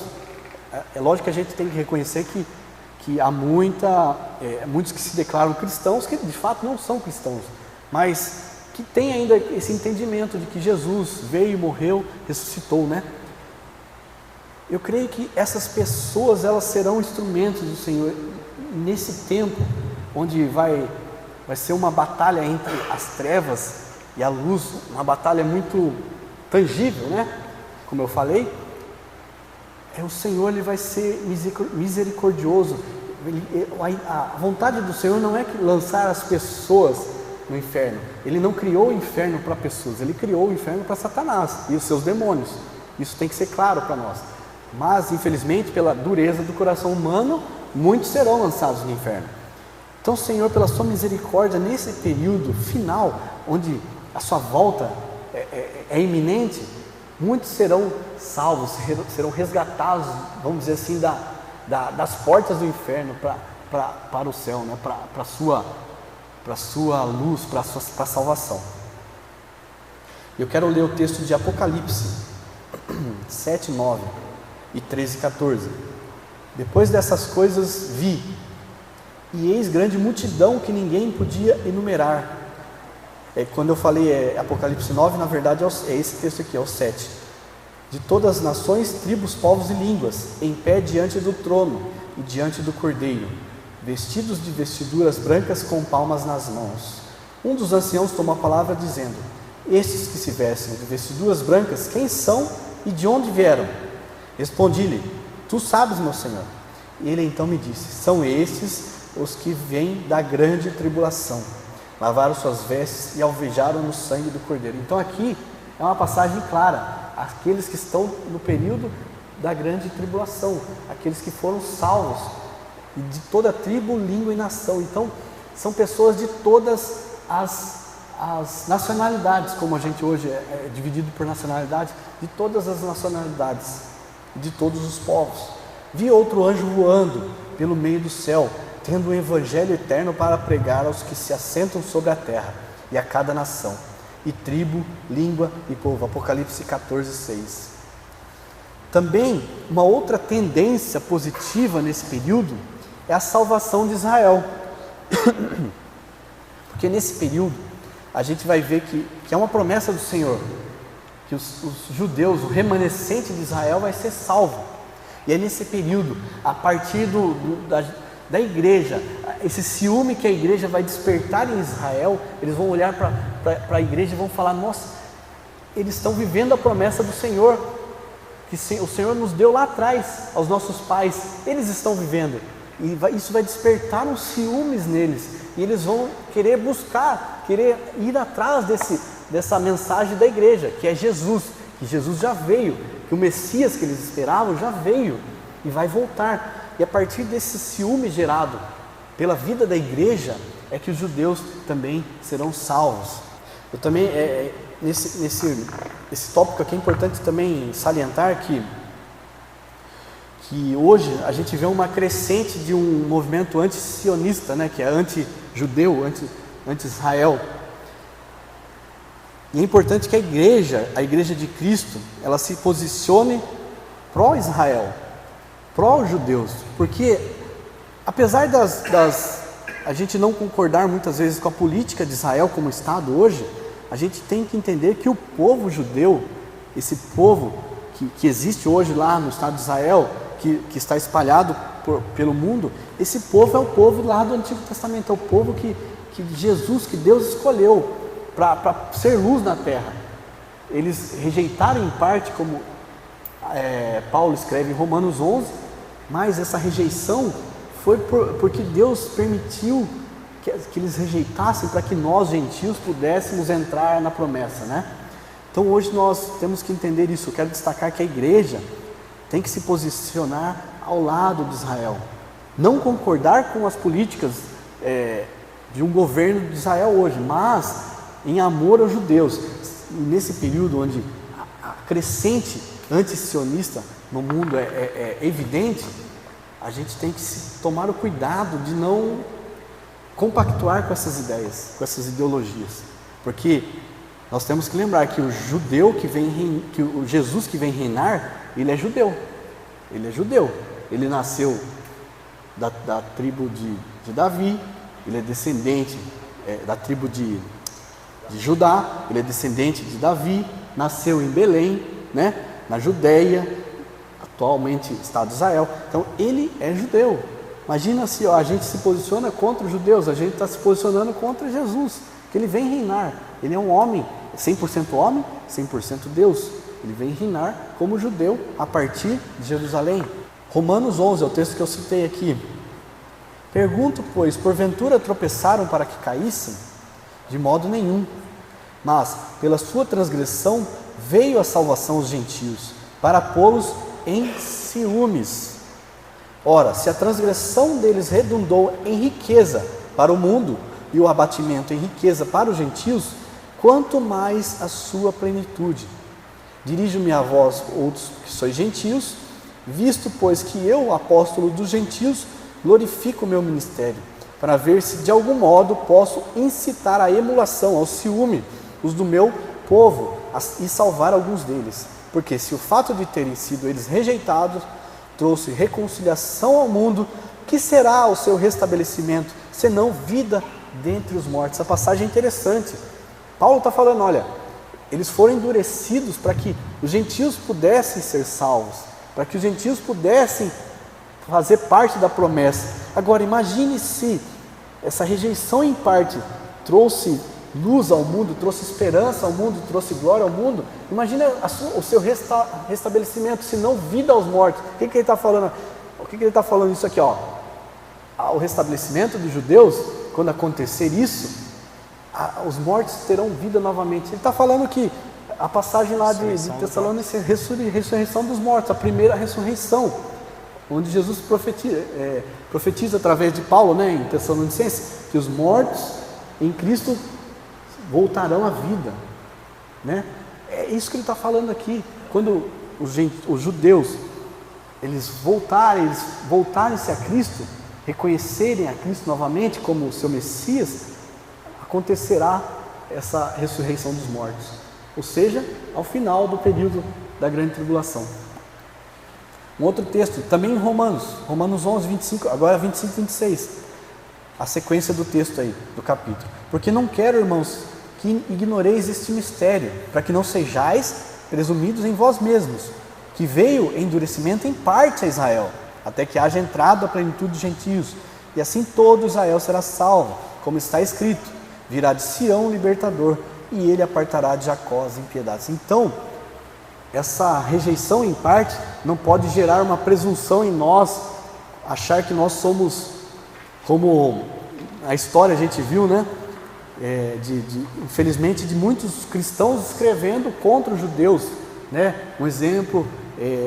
[SPEAKER 1] é lógico que a gente tem que reconhecer que há muitos que se declaram cristãos que de fato não são cristãos, mas que tem ainda esse entendimento de que Jesus veio, morreu, ressuscitou, né? Eu creio que essas pessoas, elas serão instrumentos do Senhor nesse tempo, onde vai ser uma batalha entre as trevas e a luz, uma batalha muito tangível, né? Como eu falei, o Senhor, ele vai ser misericordioso. A vontade do Senhor não é lançar as pessoas no inferno. Ele não criou o inferno para pessoas, ele criou o inferno para Satanás e os seus demônios. Isso tem que ser claro para nós. Mas, infelizmente, pela dureza do coração humano, muitos serão lançados no inferno. Então, Senhor, pela sua misericórdia, nesse período final, onde a sua volta é iminente, muitos serão salvos, serão resgatados, vamos dizer assim, das portas do inferno para o céu, né? para a sua luz, para a salvação. Eu quero ler o texto de Apocalipse 7, 9 e 13 e 14. Depois dessas coisas vi, e eis grande multidão que ninguém podia enumerar. Quando eu falei Apocalipse 9, na verdade é esse texto aqui, é o 7. De todas as nações, tribos, povos e línguas, em pé diante do trono e diante do Cordeiro, vestidos de vestiduras brancas com palmas nas mãos. Um dos anciãos tomou a palavra dizendo: estes que se vestem de vestiduras brancas, quem são e de onde vieram? Respondi-lhe: tu sabes, meu Senhor. E ele então me disse: são estes os que vêm da grande tribulação, lavaram suas vestes e alvejaram no sangue do Cordeiro. Então aqui é uma passagem clara, aqueles que estão no período da grande tribulação, aqueles que foram salvos, de toda tribo, língua e nação. Então são pessoas de todas as nacionalidades, como a gente hoje é dividido por nacionalidades, de todas as nacionalidades, de todos os povos. Vi outro anjo voando pelo meio do céu, tendo o evangelho eterno para pregar aos que se assentam sobre a terra, e a cada nação, e tribo, língua e povo. Apocalipse 14, 6. Também, uma outra tendência positiva nesse período é a salvação de Israel. Porque nesse período, a gente vai ver que é uma promessa do Senhor, que os judeus, o remanescente de Israel vai ser salvo. E é nesse período, a partir da igreja, esse ciúme que a igreja vai despertar em Israel, eles vão olhar para a igreja e vão falar: nossa, eles estão vivendo a promessa do Senhor, que o Senhor nos deu lá atrás, aos nossos pais, eles estão vivendo. E isso vai despertar uns ciúmes neles, e eles vão querer ir atrás dessa mensagem da igreja, que é Jesus, que Jesus já veio, que o Messias que eles esperavam já veio e vai voltar. E a partir desse ciúme gerado pela vida da igreja, é que os judeus também serão salvos. Eu também, nesse tópico aqui é importante também salientar que que hoje a gente vê uma crescente de um movimento anti-sionista, né, que é anti-judeu, anti-Israel. E é importante que a igreja de Cristo, ela se posicione pró-Israel, pró-judeus, porque apesar a gente não concordar muitas vezes com a política de Israel como Estado hoje, a gente tem que entender que o povo judeu, esse povo que existe hoje lá no Estado de Israel, que está espalhado pelo mundo, esse povo é o povo lá do Antigo Testamento, é o povo que Jesus, que Deus escolheu para ser luz na terra. Eles rejeitaram em parte, como Paulo escreve em Romanos 11, mas essa rejeição foi porque Deus permitiu que eles rejeitassem para que nós, gentios, pudéssemos entrar na promessa, né? Então hoje nós temos que entender isso. Eu quero destacar que a igreja tem que se posicionar ao lado de Israel, não concordar com as políticas de um governo de Israel hoje, mas em amor aos judeus. E nesse período onde a crescente anti-sionista no mundo é evidente, a gente tem que tomar o cuidado de não compactuar com essas ideias, com essas ideologias, porque nós temos que lembrar que o Jesus que vem reinar, ele é judeu, ele nasceu da tribo de Davi, ele é descendente da tribo de Judá, ele é descendente de Davi, nasceu em Belém, né, na Judéia, atualmente Estado de Israel. Então ele é judeu. Imagina se a gente se posiciona contra os judeus, a gente está se posicionando contra Jesus, que ele vem reinar. Ele é um homem, 100% homem, 100% Deus. Ele vem reinar como judeu a partir de Jerusalém. Romanos 11 é o texto que eu citei aqui. Pergunto, pois, porventura tropeçaram para que caíssem? De modo nenhum. Mas, pela sua transgressão, veio a salvação aos gentios, para pô-los em ciúmes. Ora, se a transgressão deles redundou em riqueza para o mundo, e o abatimento em riqueza para os gentios, quanto mais a sua plenitude. Dirijo-me a vós, outros que sois gentios, visto, pois, que eu, apóstolo dos gentios, glorifico o meu ministério, para ver se de algum modo posso incitar à emulação, ao ciúme, os do meu povo, e salvar alguns deles. Porque se o fato de terem sido eles rejeitados trouxe reconciliação ao mundo, que será o seu restabelecimento, senão vida dentre os mortos? Essa passagem é interessante. Paulo está falando, olha, eles foram endurecidos para que os gentios pudessem ser salvos, para que os gentios pudessem fazer parte da promessa. Agora imagine se essa rejeição em parte trouxe luz ao mundo, trouxe esperança ao mundo, trouxe glória ao mundo. Imagina o seu restabelecimento, se não vida aos mortos. O que ele está falando? O que ele está falando isso aqui? Ó? O restabelecimento dos judeus, quando acontecer isso, os mortos terão vida novamente. Ele está falando que a passagem lá de Tessalonicenses, ressurreição dos mortos, a primeira ressurreição, onde Jesus profetiza através de Paulo, né, em Tessalonicenses, que os mortos em Cristo voltarão à vida, né? É isso que ele está falando aqui. Quando os judeus eles voltarem-se a Cristo, reconhecerem a Cristo novamente como o seu Messias, acontecerá essa ressurreição dos mortos, ou seja, ao final do período da grande tribulação. Um outro texto, também em Romanos 11, 25, agora 25 e 26, a sequência do texto aí, do capítulo. Porque não quero, irmãos, que ignoreis este mistério, para que não sejais presumidos em vós mesmos, que veio endurecimento em parte a Israel, até que haja entrado a plenitude dos gentios, e assim todo Israel será salvo, como está escrito, virá de Sião o libertador, e ele apartará de Jacó as impiedades. Então, essa rejeição em parte não pode gerar uma presunção em nós, achar que nós somos, como a história a gente viu, né? Infelizmente, de muitos cristãos escrevendo contra os judeus, né? Um exemplo,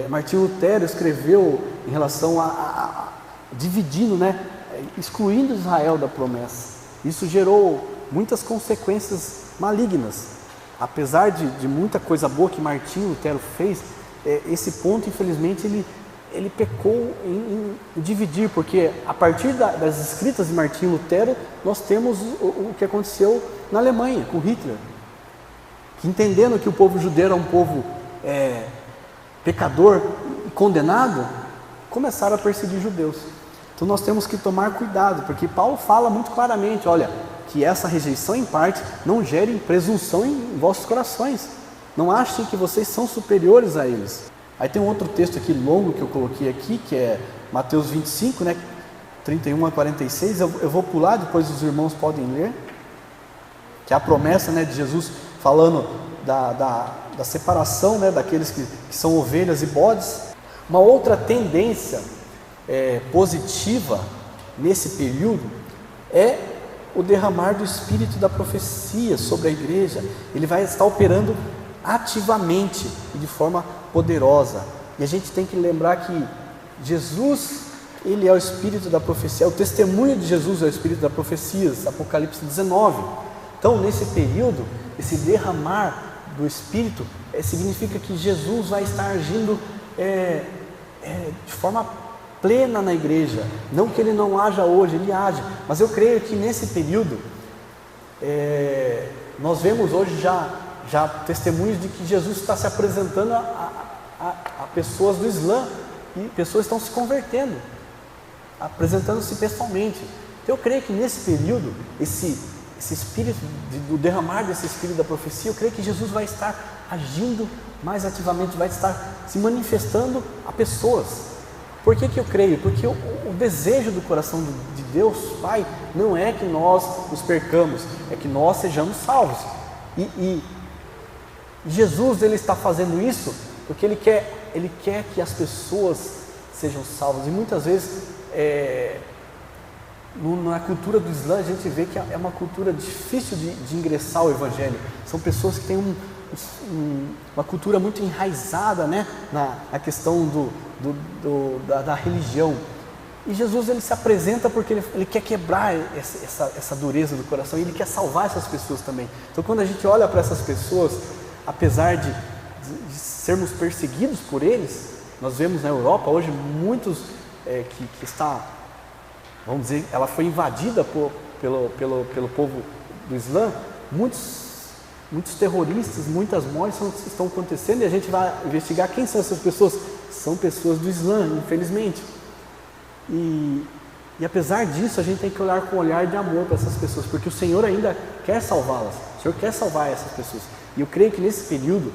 [SPEAKER 1] Martinho Lutero escreveu em relação a dividindo, né? Excluindo Israel da promessa. Isso gerou muitas consequências malignas. Apesar de muita coisa boa que Martinho Lutero fez, esse ponto, infelizmente, ele pecou em dividir, porque a partir das escritas de Martinho Lutero, nós temos o que aconteceu na Alemanha, com Hitler, que entendendo que o povo judeu era um povo pecador e condenado, começaram a perseguir judeus. Então nós temos que tomar cuidado, porque Paulo fala muito claramente, olha, que essa rejeição em parte não gere presunção em vossos corações, não achem que vocês são superiores a eles. Aí tem um outro texto aqui longo que eu coloquei aqui, que é Mateus 25, né, 31 a 46, eu vou pular, depois os irmãos podem ler, que é a promessa, né, de Jesus falando da separação, né, daqueles que são ovelhas e bodes. Uma outra tendência positiva nesse período é o derramar do Espírito da profecia sobre a igreja. Ele vai estar operando ativamente e de forma poderosa. E a gente tem que lembrar que Jesus, ele é o Espírito da profecia, o testemunho de Jesus é o Espírito da profecia, Apocalipse 19. Então, nesse período, esse derramar do Espírito significa que Jesus vai estar agindo de forma plena na igreja. Não que ele não haja hoje, ele age, mas eu creio que nesse período nós vemos hoje já testemunhos de que Jesus está se apresentando a pessoas do Islã, e pessoas estão se convertendo, apresentando-se pessoalmente. Então eu creio que nesse período, esse espírito, do derramar desse espírito da profecia, eu creio que Jesus vai estar agindo mais ativamente, vai estar se manifestando a pessoas. Por que eu creio? Porque o desejo do coração de Deus Pai não é que nós nos percamos, é que nós sejamos salvos. E Jesus, ele está fazendo isso porque ele quer que as pessoas sejam salvas. E muitas vezes na cultura do Islã a gente vê que é uma cultura difícil de ingressar ao Evangelho. São pessoas que têm uma cultura muito enraizada, né, na questão da religião. E Jesus, ele se apresenta porque ele quer quebrar essa dureza do coração, e ele quer salvar essas pessoas também. Então quando a gente olha para essas pessoas, apesar de sermos perseguidos por eles, nós vemos na Europa hoje muitos que está, vamos dizer, ela foi invadida pelo povo do Islã, muitos terroristas, muitas mortes estão acontecendo, e a gente vai investigar quem são essas pessoas. São pessoas do Islã, infelizmente. E apesar disso, a gente tem que olhar com um olhar de amor para essas pessoas, porque o Senhor ainda quer salvá-las. O Senhor quer salvar essas pessoas. E eu creio que nesse período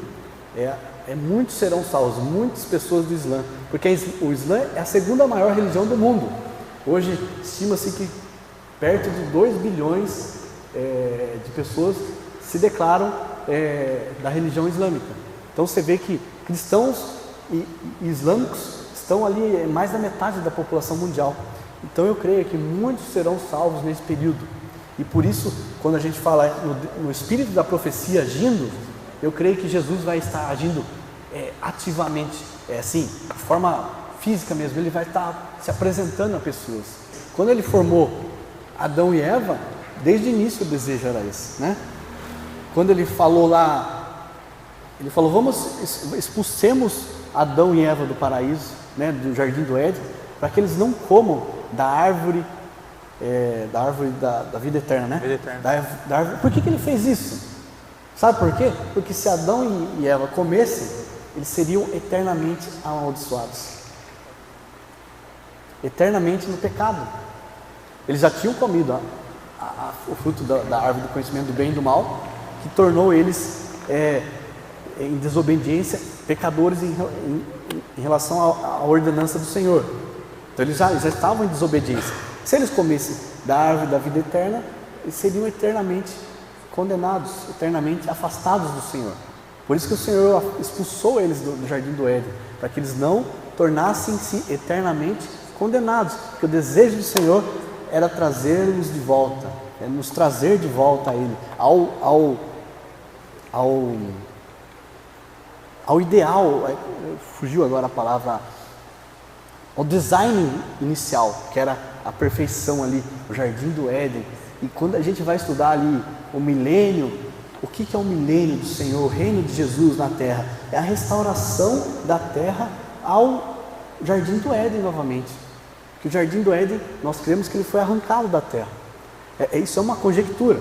[SPEAKER 1] muitos serão salvos, muitas pessoas do Islã, porque o Islã é a segunda maior religião do mundo. Hoje estima-se que perto de 2 bilhões de pessoas se declaram da religião islâmica. Então você vê que cristãos e islâmicos estão ali mais da metade da população mundial. Então eu creio que muitos serão salvos nesse período. E por isso, quando a gente fala no espírito da profecia agindo, eu creio que Jesus vai estar agindo ativamente, assim, de forma física mesmo. Ele vai estar se apresentando a pessoas. Quando ele formou Adão e Eva, desde o início o desejo era esse, né? Quando ele falou lá, ele falou, expulsemos Adão e Eva do paraíso, né, do jardim do Éden, para que eles não comam da árvore da vida eterna, né?
[SPEAKER 2] Vida eterna.
[SPEAKER 1] Da árvore. Por que ele fez isso? Sabe por quê? Porque se Adão e Eva comessem, eles seriam eternamente amaldiçoados, eternamente no pecado. Eles já tinham comido o fruto da árvore do conhecimento do bem e do mal, que tornou eles em desobediência, pecadores em relação à ordenança do Senhor. Então eles já estavam em desobediência. Se eles comessem da árvore da vida eterna, eles seriam eternamente condenados, eternamente afastados do Senhor. Por isso que o Senhor expulsou eles do jardim do Éden, para que eles não tornassem-se eternamente condenados, porque o desejo do Senhor era trazer-nos de volta, nos trazer de volta a Ele, ao ideal, fugiu agora a palavra, ao design inicial, que era a perfeição ali, o jardim do Éden. E quando a gente vai estudar ali o milênio, o que é o milênio do Senhor, o reino de Jesus na terra? É a restauração da terra o Jardim do Éden novamente. Que o Jardim do Éden, nós cremos que ele foi arrancado da terra. Isso é uma conjectura,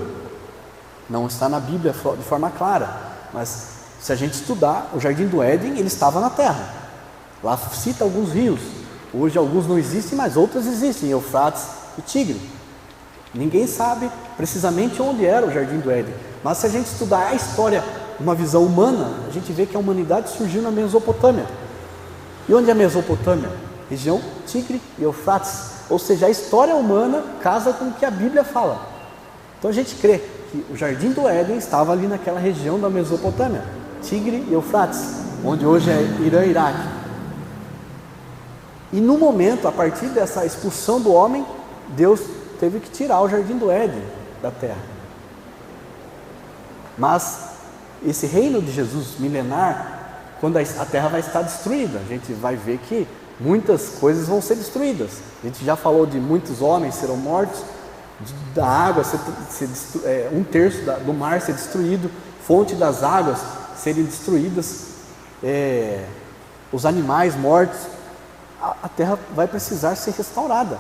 [SPEAKER 1] não está na Bíblia de forma clara, mas se a gente estudar, o Jardim do Éden, ele estava na terra. Lá cita alguns rios, hoje alguns não existem, mas outros existem, Eufrates e Tigre. Ninguém sabe precisamente onde era o Jardim do Éden, mas se a gente estudar a história, uma visão humana, a gente vê que a humanidade surgiu na Mesopotâmia. E onde é a Mesopotâmia? Região Tigre e Eufrates, ou seja, a história humana casa com o que a Bíblia fala. Então a gente crê que o Jardim do Éden estava ali naquela região da Mesopotâmia, Tigre e Eufrates, onde hoje é Irã e Iraque. E no momento, a partir dessa expulsão do homem, Deus teve que tirar o Jardim do Éden da terra. Mas esse reino de Jesus milenar, quando a terra vai estar destruída, a gente vai ver que muitas coisas vão ser destruídas. A gente já falou de muitos homens serão mortos, da água, um terço do mar ser destruído, fonte das águas serem destruídas, os animais mortos. A terra vai precisar ser restaurada.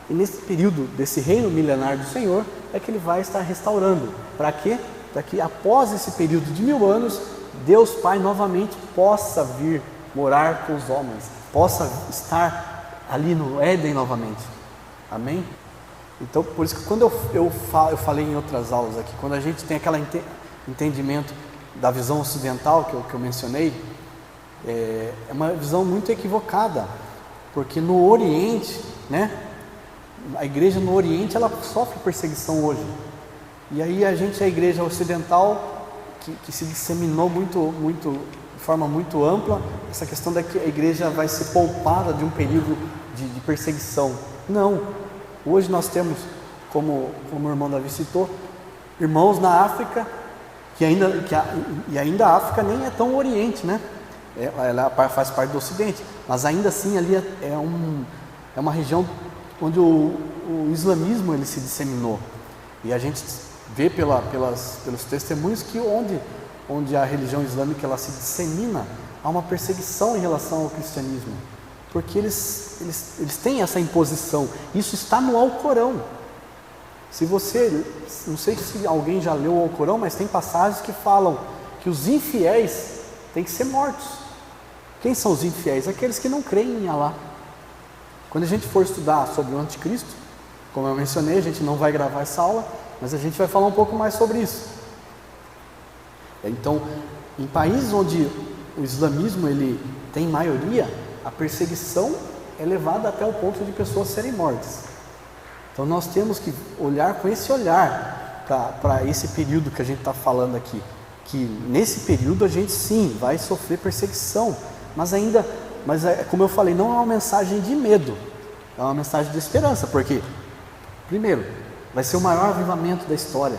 [SPEAKER 1] E nesse período desse reino milenar do Senhor é que Ele vai estar restaurando. Para quê? Para que após esse período de 1000 anos, Deus Pai novamente possa vir morar com os homens, possa estar ali no Éden novamente. Amém? Então, por isso que quando eu falei em outras aulas aqui, quando a gente tem aquele entendimento da visão ocidental que eu mencionei, é uma visão muito equivocada, porque no Oriente, né, a igreja no Oriente, ela sofre perseguição hoje. E aí a igreja ocidental, que se disseminou de forma muito ampla, essa questão de que a igreja vai ser poupada de um período de perseguição. Não. Hoje nós temos, como o irmão Davi citou, irmãos na África, e ainda a África nem é tão Oriente, né? Ela faz parte do Ocidente, mas ainda assim ali é uma região onde o islamismo ele se disseminou. E a gente vê pelos testemunhos que onde a religião islâmica ela se dissemina, há uma perseguição em relação ao cristianismo, porque eles têm essa imposição. Isso está no Alcorão. Não sei se alguém já leu o Alcorão, mas tem passagens que falam que os infiéis têm que ser mortos. Quem são os infiéis? Aqueles que não creem em Alá. Quando a gente for estudar sobre o anticristo, como eu mencionei, a gente não vai gravar essa aula, mas a gente vai falar um pouco mais sobre isso. Então, em países onde o islamismo ele tem maioria, a perseguição é levada até o ponto de pessoas serem mortas. Então nós temos que olhar com esse olhar para esse período que a gente está falando aqui, que nesse período a gente sim vai sofrer perseguição, mas como eu falei, não é uma mensagem de medo, é uma mensagem de esperança, porque primeiro, vai ser o maior avivamento da história,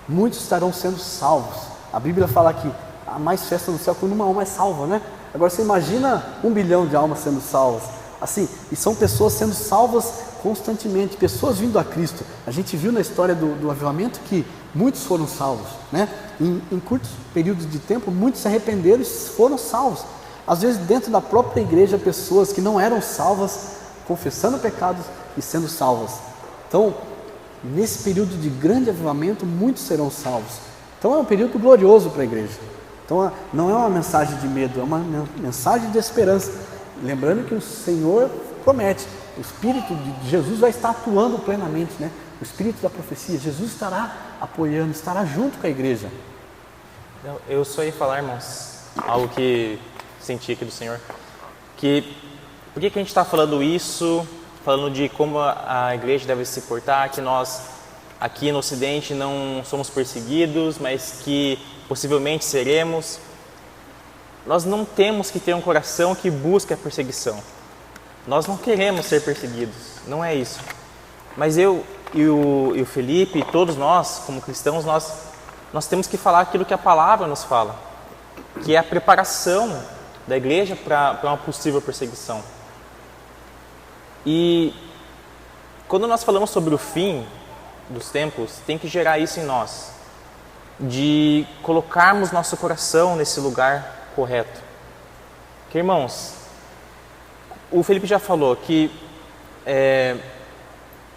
[SPEAKER 1] muitos estarão sendo salvos. A Bíblia fala que há mais festa no céu quando uma alma é salva, né? Agora você imagina 1 bilhão de almas sendo salvas, assim, e são pessoas sendo salvas constantemente, pessoas vindo a Cristo. A gente viu na história do avivamento que muitos foram salvos, né? Em curtos períodos de tempo, muitos se arrependeram e foram salvos. Às vezes dentro da própria igreja, pessoas que não eram salvas, confessando pecados e sendo salvas. Então, nesse período de grande avivamento, muitos serão salvos. Então é um período glorioso para a igreja. Então não é uma mensagem de medo, é uma mensagem de esperança. Lembrando que o Senhor promete, o Espírito de Jesus vai estar atuando plenamente, né? O Espírito da profecia, Jesus estará apoiando, estará junto com a igreja.
[SPEAKER 2] Eu só ia falar, irmãos, algo que senti aqui do Senhor, por que a gente está falando isso, falando de como a igreja deve se portar, que nós aqui no Ocidente não somos perseguidos, mas que possivelmente seremos. Nós não temos que ter um coração que busca a perseguição. Nós não queremos ser perseguidos, não é isso. Mas eu e o Felipe, e todos nós, como cristãos, nós temos que falar aquilo que a palavra nos fala, que é a preparação da igreja para uma possível perseguição. E quando nós falamos sobre o fim dos tempos, tem que gerar isso em nós, de colocarmos nosso coração nesse lugar correto. Porque, irmãos, o Felipe já falou que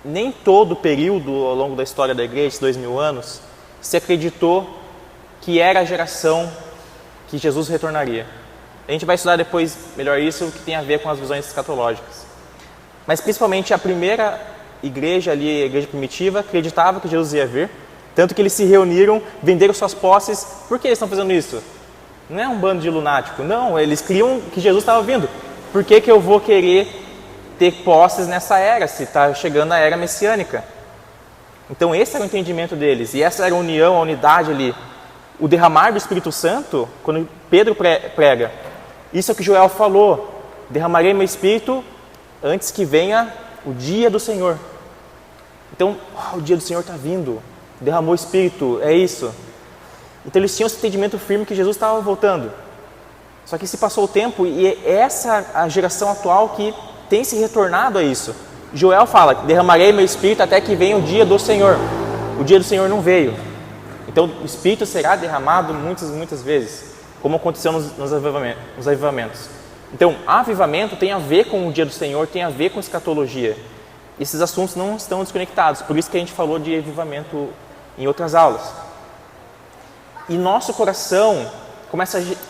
[SPEAKER 2] nem todo período ao longo da história da igreja, 2000 anos, se acreditou que era a geração que Jesus retornaria. A gente vai estudar depois melhor isso, que tem a ver com as visões escatológicas. Mas principalmente a primeira igreja ali, a igreja primitiva, acreditava que Jesus ia vir, tanto que eles se reuniram, venderam suas posses. Por que eles estão fazendo isso? Não é um bando de lunático, não, eles criam que Jesus estava vindo. Por que eu vou querer ter posses nessa era, se está chegando a era messiânica? Então esse era o entendimento deles, e essa era a união, a unidade ali. O derramar do Espírito Santo, quando Pedro prega, isso é o que Joel falou: derramarei meu Espírito antes que venha o dia do Senhor. Então, o dia do Senhor está vindo, derramou o Espírito, é isso. Então eles tinham esse entendimento firme que Jesus estava voltando. Só que se passou o tempo e é essa a geração atual que tem se retornado a isso. Joel fala: derramarei meu Espírito até que venha o dia do Senhor. O dia do Senhor não veio. Então o Espírito será derramado muitas vezes, como aconteceu nos avivamentos. Então, avivamento tem a ver com o dia do Senhor, tem a ver com escatologia. Esses assuntos não estão desconectados, por isso que a gente falou de avivamento em outras aulas. E nosso coração,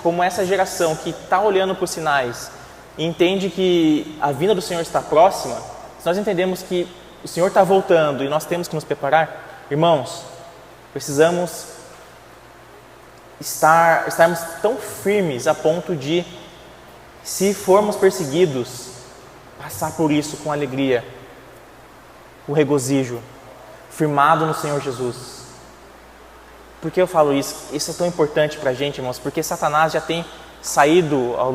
[SPEAKER 2] como essa geração que está olhando para os sinais e entende que a vinda do Senhor está próxima, se nós entendemos que o Senhor está voltando e nós temos que nos preparar, irmãos, precisamos estarmos tão firmes a ponto de, se formos perseguidos, passar por isso com alegria, com regozijo, firmado no Senhor Jesus. Por que eu falo isso? Isso é tão importante para a gente, irmãos, porque Satanás já tem saído ao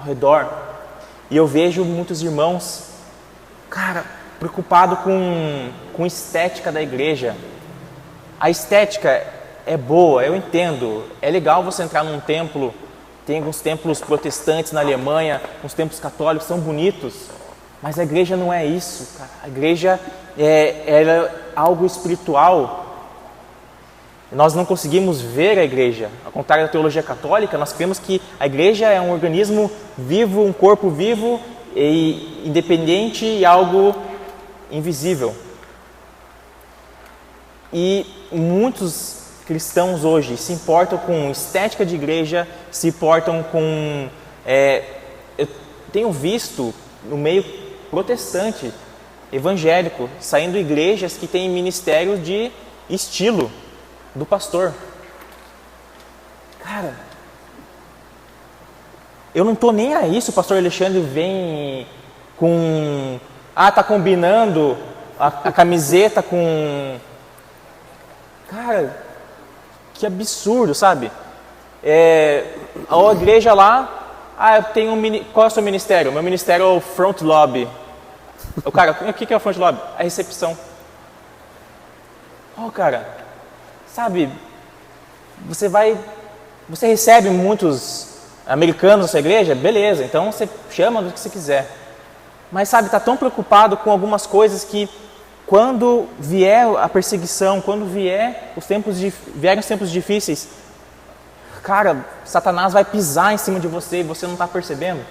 [SPEAKER 2] redor, e eu vejo muitos irmãos, preocupado com estética da igreja. A estética é boa, eu entendo, é legal você entrar num templo. Tem alguns templos protestantes na Alemanha, uns templos católicos, são bonitos, mas a igreja não é isso, cara. A igreja é algo espiritual. Nós não conseguimos ver a igreja. Ao contrário da teologia católica, nós cremos que a igreja é um organismo vivo, um corpo vivo e independente e algo invisível. E muitos cristãos hoje se importam com estética de igreja, se importam com... eu tenho visto no meio protestante, evangélico, saindo igrejas que têm ministérios de estilo do pastor. Cara, eu não estou nem aí se o pastor Alexandre vem com... tá combinando a camiseta com... Cara, que absurdo, sabe? A igreja lá, eu tenho qual é o seu ministério? Meu ministério é o front lobby. O cara, o que é o front lobby? A recepção. Cara, sabe, você recebe muitos americanos na sua igreja? Beleza, então você chama do que você quiser. Mas sabe, está tão preocupado com algumas coisas que quando vier a perseguição, quando vierem os tempos difíceis, cara, Satanás vai pisar em cima de você e você não está percebendo.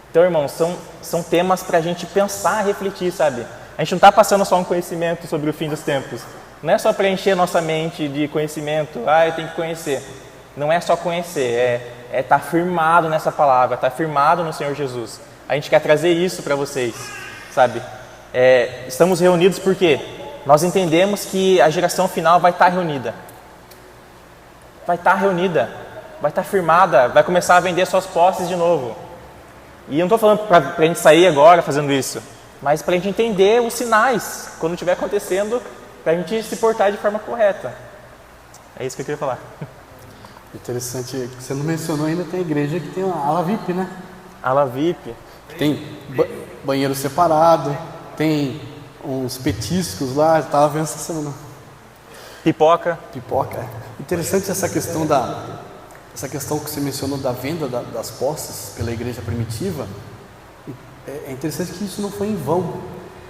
[SPEAKER 2] Então, irmãos, são temas para a gente pensar, refletir, sabe? A gente não está passando só um conhecimento sobre o fim dos tempos. Não é só preencher nossa mente de conhecimento, eu tenho que conhecer. Não é só conhecer, é estar firmado nessa palavra, estar firmado no Senhor Jesus. A gente quer trazer isso para vocês, sabe? Estamos reunidos porque nós entendemos que a geração final vai estar reunida. Vai estar firmada, vai começar a vender suas posses de novo. E eu não estou falando para a gente sair agora fazendo isso, mas para a gente entender os sinais, quando estiver acontecendo, para a gente se portar de forma correta. É isso que eu queria falar.
[SPEAKER 1] Interessante, você não mencionou ainda, tem igreja que tem uma ala VIP, né?
[SPEAKER 2] Ala VIP.
[SPEAKER 1] Tem banheiro separado, tem uns petiscos lá, estava vendo essa semana.
[SPEAKER 2] Pipoca.
[SPEAKER 1] Interessante essa questão que você mencionou da venda das posses pela igreja primitiva. É interessante que isso não foi em vão.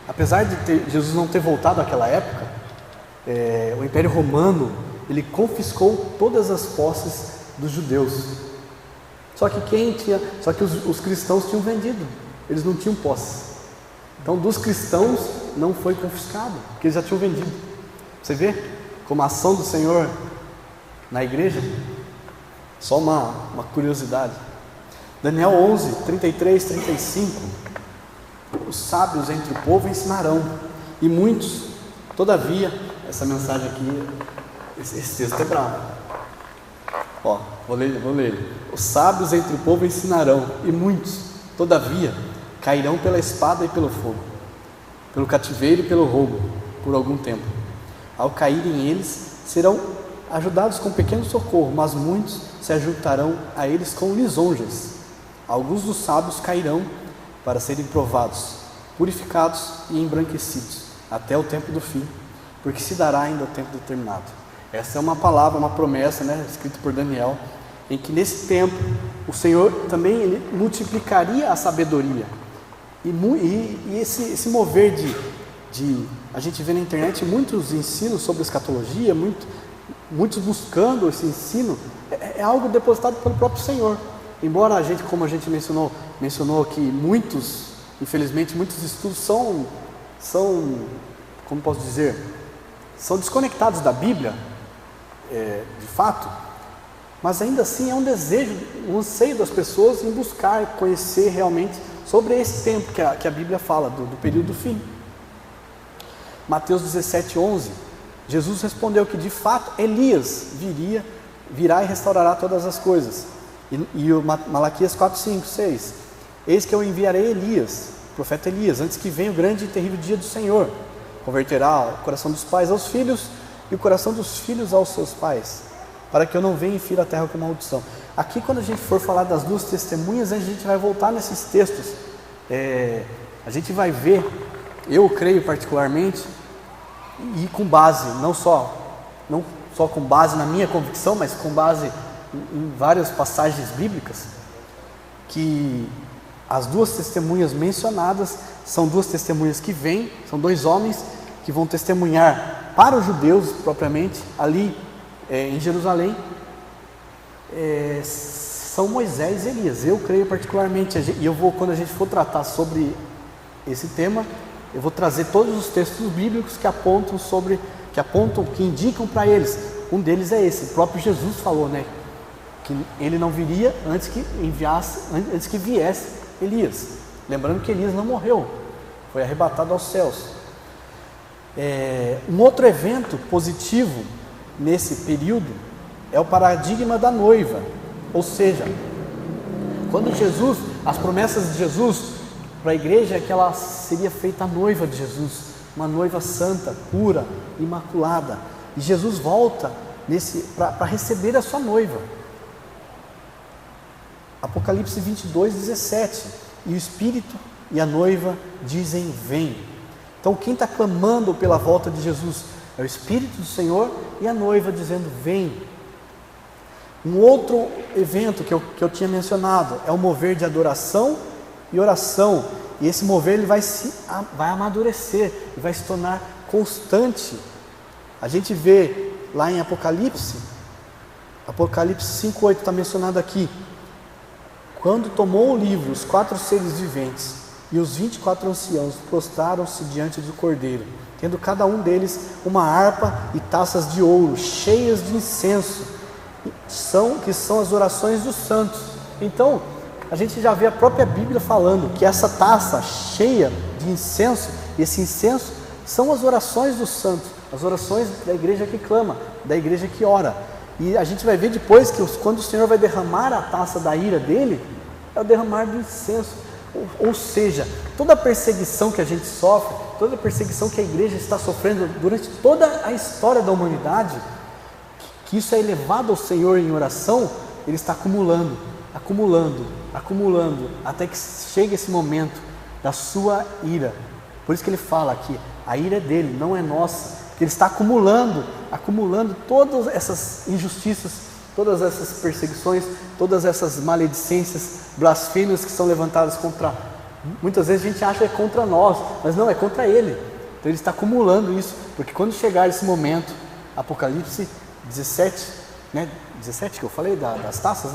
[SPEAKER 1] Apesar de Jesus não ter voltado àquela época, o Império Romano ele confiscou todas as posses dos judeus. Só que os cristãos tinham vendido, eles não tinham posse. Então dos cristãos não foi confiscado, porque eles já tinham vendido. Você vê como a ação do Senhor na igreja? Só uma curiosidade. Daniel 11, 33, 35. Os sábios entre o povo ensinarão, e muitos, todavia, essa mensagem aqui, esse texto é bravo. Ó, vou ler. Os sábios entre o povo ensinarão, e muitos, todavia, cairão pela espada e pelo fogo, pelo cativeiro e pelo roubo, por algum tempo. Ao caírem eles, serão ajudados com pequeno socorro, mas muitos se ajuntarão a eles com lisonjas. Alguns dos sábios cairão para serem provados, purificados e embranquecidos, até o tempo do fim, porque se dará ainda o tempo determinado. Essa é uma palavra, uma promessa, escrita por Daniel, em que nesse tempo o Senhor também ele multiplicaria a sabedoria. E esse mover a gente vê na internet muitos ensinos sobre escatologia, muitos buscando esse ensino, é algo depositado pelo próprio Senhor. Embora a gente, como a gente mencionou que infelizmente muitos estudos são, como posso dizer, são desconectados da Bíblia, de fato, mas ainda assim é um desejo, um anseio das pessoas em buscar conhecer realmente sobre esse tempo que a Bíblia fala, do período do fim. Mateus 17, 11, Jesus respondeu que de fato Elias virá e restaurará todas as coisas. E o Malaquias 4, 5, 6, eis que eu enviarei Elias, o profeta Elias, antes que venha o grande e terrível dia do Senhor. Converterá o coração dos pais aos filhos e o coração dos filhos aos seus pais, para que eu não venha e fira a terra com maldição. Aqui, quando a gente for falar das duas testemunhas, a gente vai voltar nesses textos. A gente vai ver, eu creio particularmente, e com base, não só com base na minha convicção, mas com base em várias passagens bíblicas, que as duas testemunhas mencionadas são duas testemunhas que vêm, são dois homens que vão testemunhar para os judeus propriamente, ali em Jerusalém, são Moisés e Elias. Eu creio particularmente, e quando a gente for tratar sobre esse tema, eu vou trazer todos os textos bíblicos que apontam, que indicam para eles. Um deles é esse, o próprio Jesus falou, que ele não viria antes que viesse Elias. Lembrando que Elias não morreu, foi arrebatado aos céus. Um outro evento positivo nesse período é o paradigma da noiva, ou seja, quando as promessas de Jesus para a igreja é que ela seria feita a noiva de Jesus, uma noiva santa, pura, imaculada, e Jesus volta para receber a sua noiva. Apocalipse 22, 17, e o Espírito e a noiva dizem vem. Então quem está clamando pela volta de Jesus é o Espírito do Senhor e a noiva dizendo vem. Um outro evento que eu tinha mencionado é o mover de adoração e oração, e esse mover ele vai amadurecer e vai se tornar constante. A gente vê lá em Apocalipse 5:8 está mencionado aqui. Quando tomou o livro, os 4 seres viventes e os 24 anciãos prostraram-se diante do Cordeiro, tendo cada um deles uma harpa e taças de ouro cheias de incenso, que são as orações dos santos. Então, a gente já vê a própria Bíblia falando que essa taça cheia de incenso, esse incenso são as orações dos santos, as orações da igreja que clama, da igreja que ora. E a gente vai ver depois que quando o Senhor vai derramar a taça da ira dele, é o derramar do incenso. Ou seja, toda a perseguição que a gente sofre, toda a perseguição que a igreja está sofrendo durante toda a história da humanidade, que isso é elevado ao Senhor em oração, ele está acumulando, até que chegue esse momento da sua ira. Por isso que ele fala que a ira é dele, não é nossa, que ele está acumulando todas essas injustiças, todas essas perseguições, todas essas maledicências, blasfêmias que são levantadas contra, muitas vezes a gente acha que é contra nós, mas não, é contra ele. Então ele está acumulando isso, porque quando chegar esse momento, Apocalipse 17, 17 que eu falei das taças,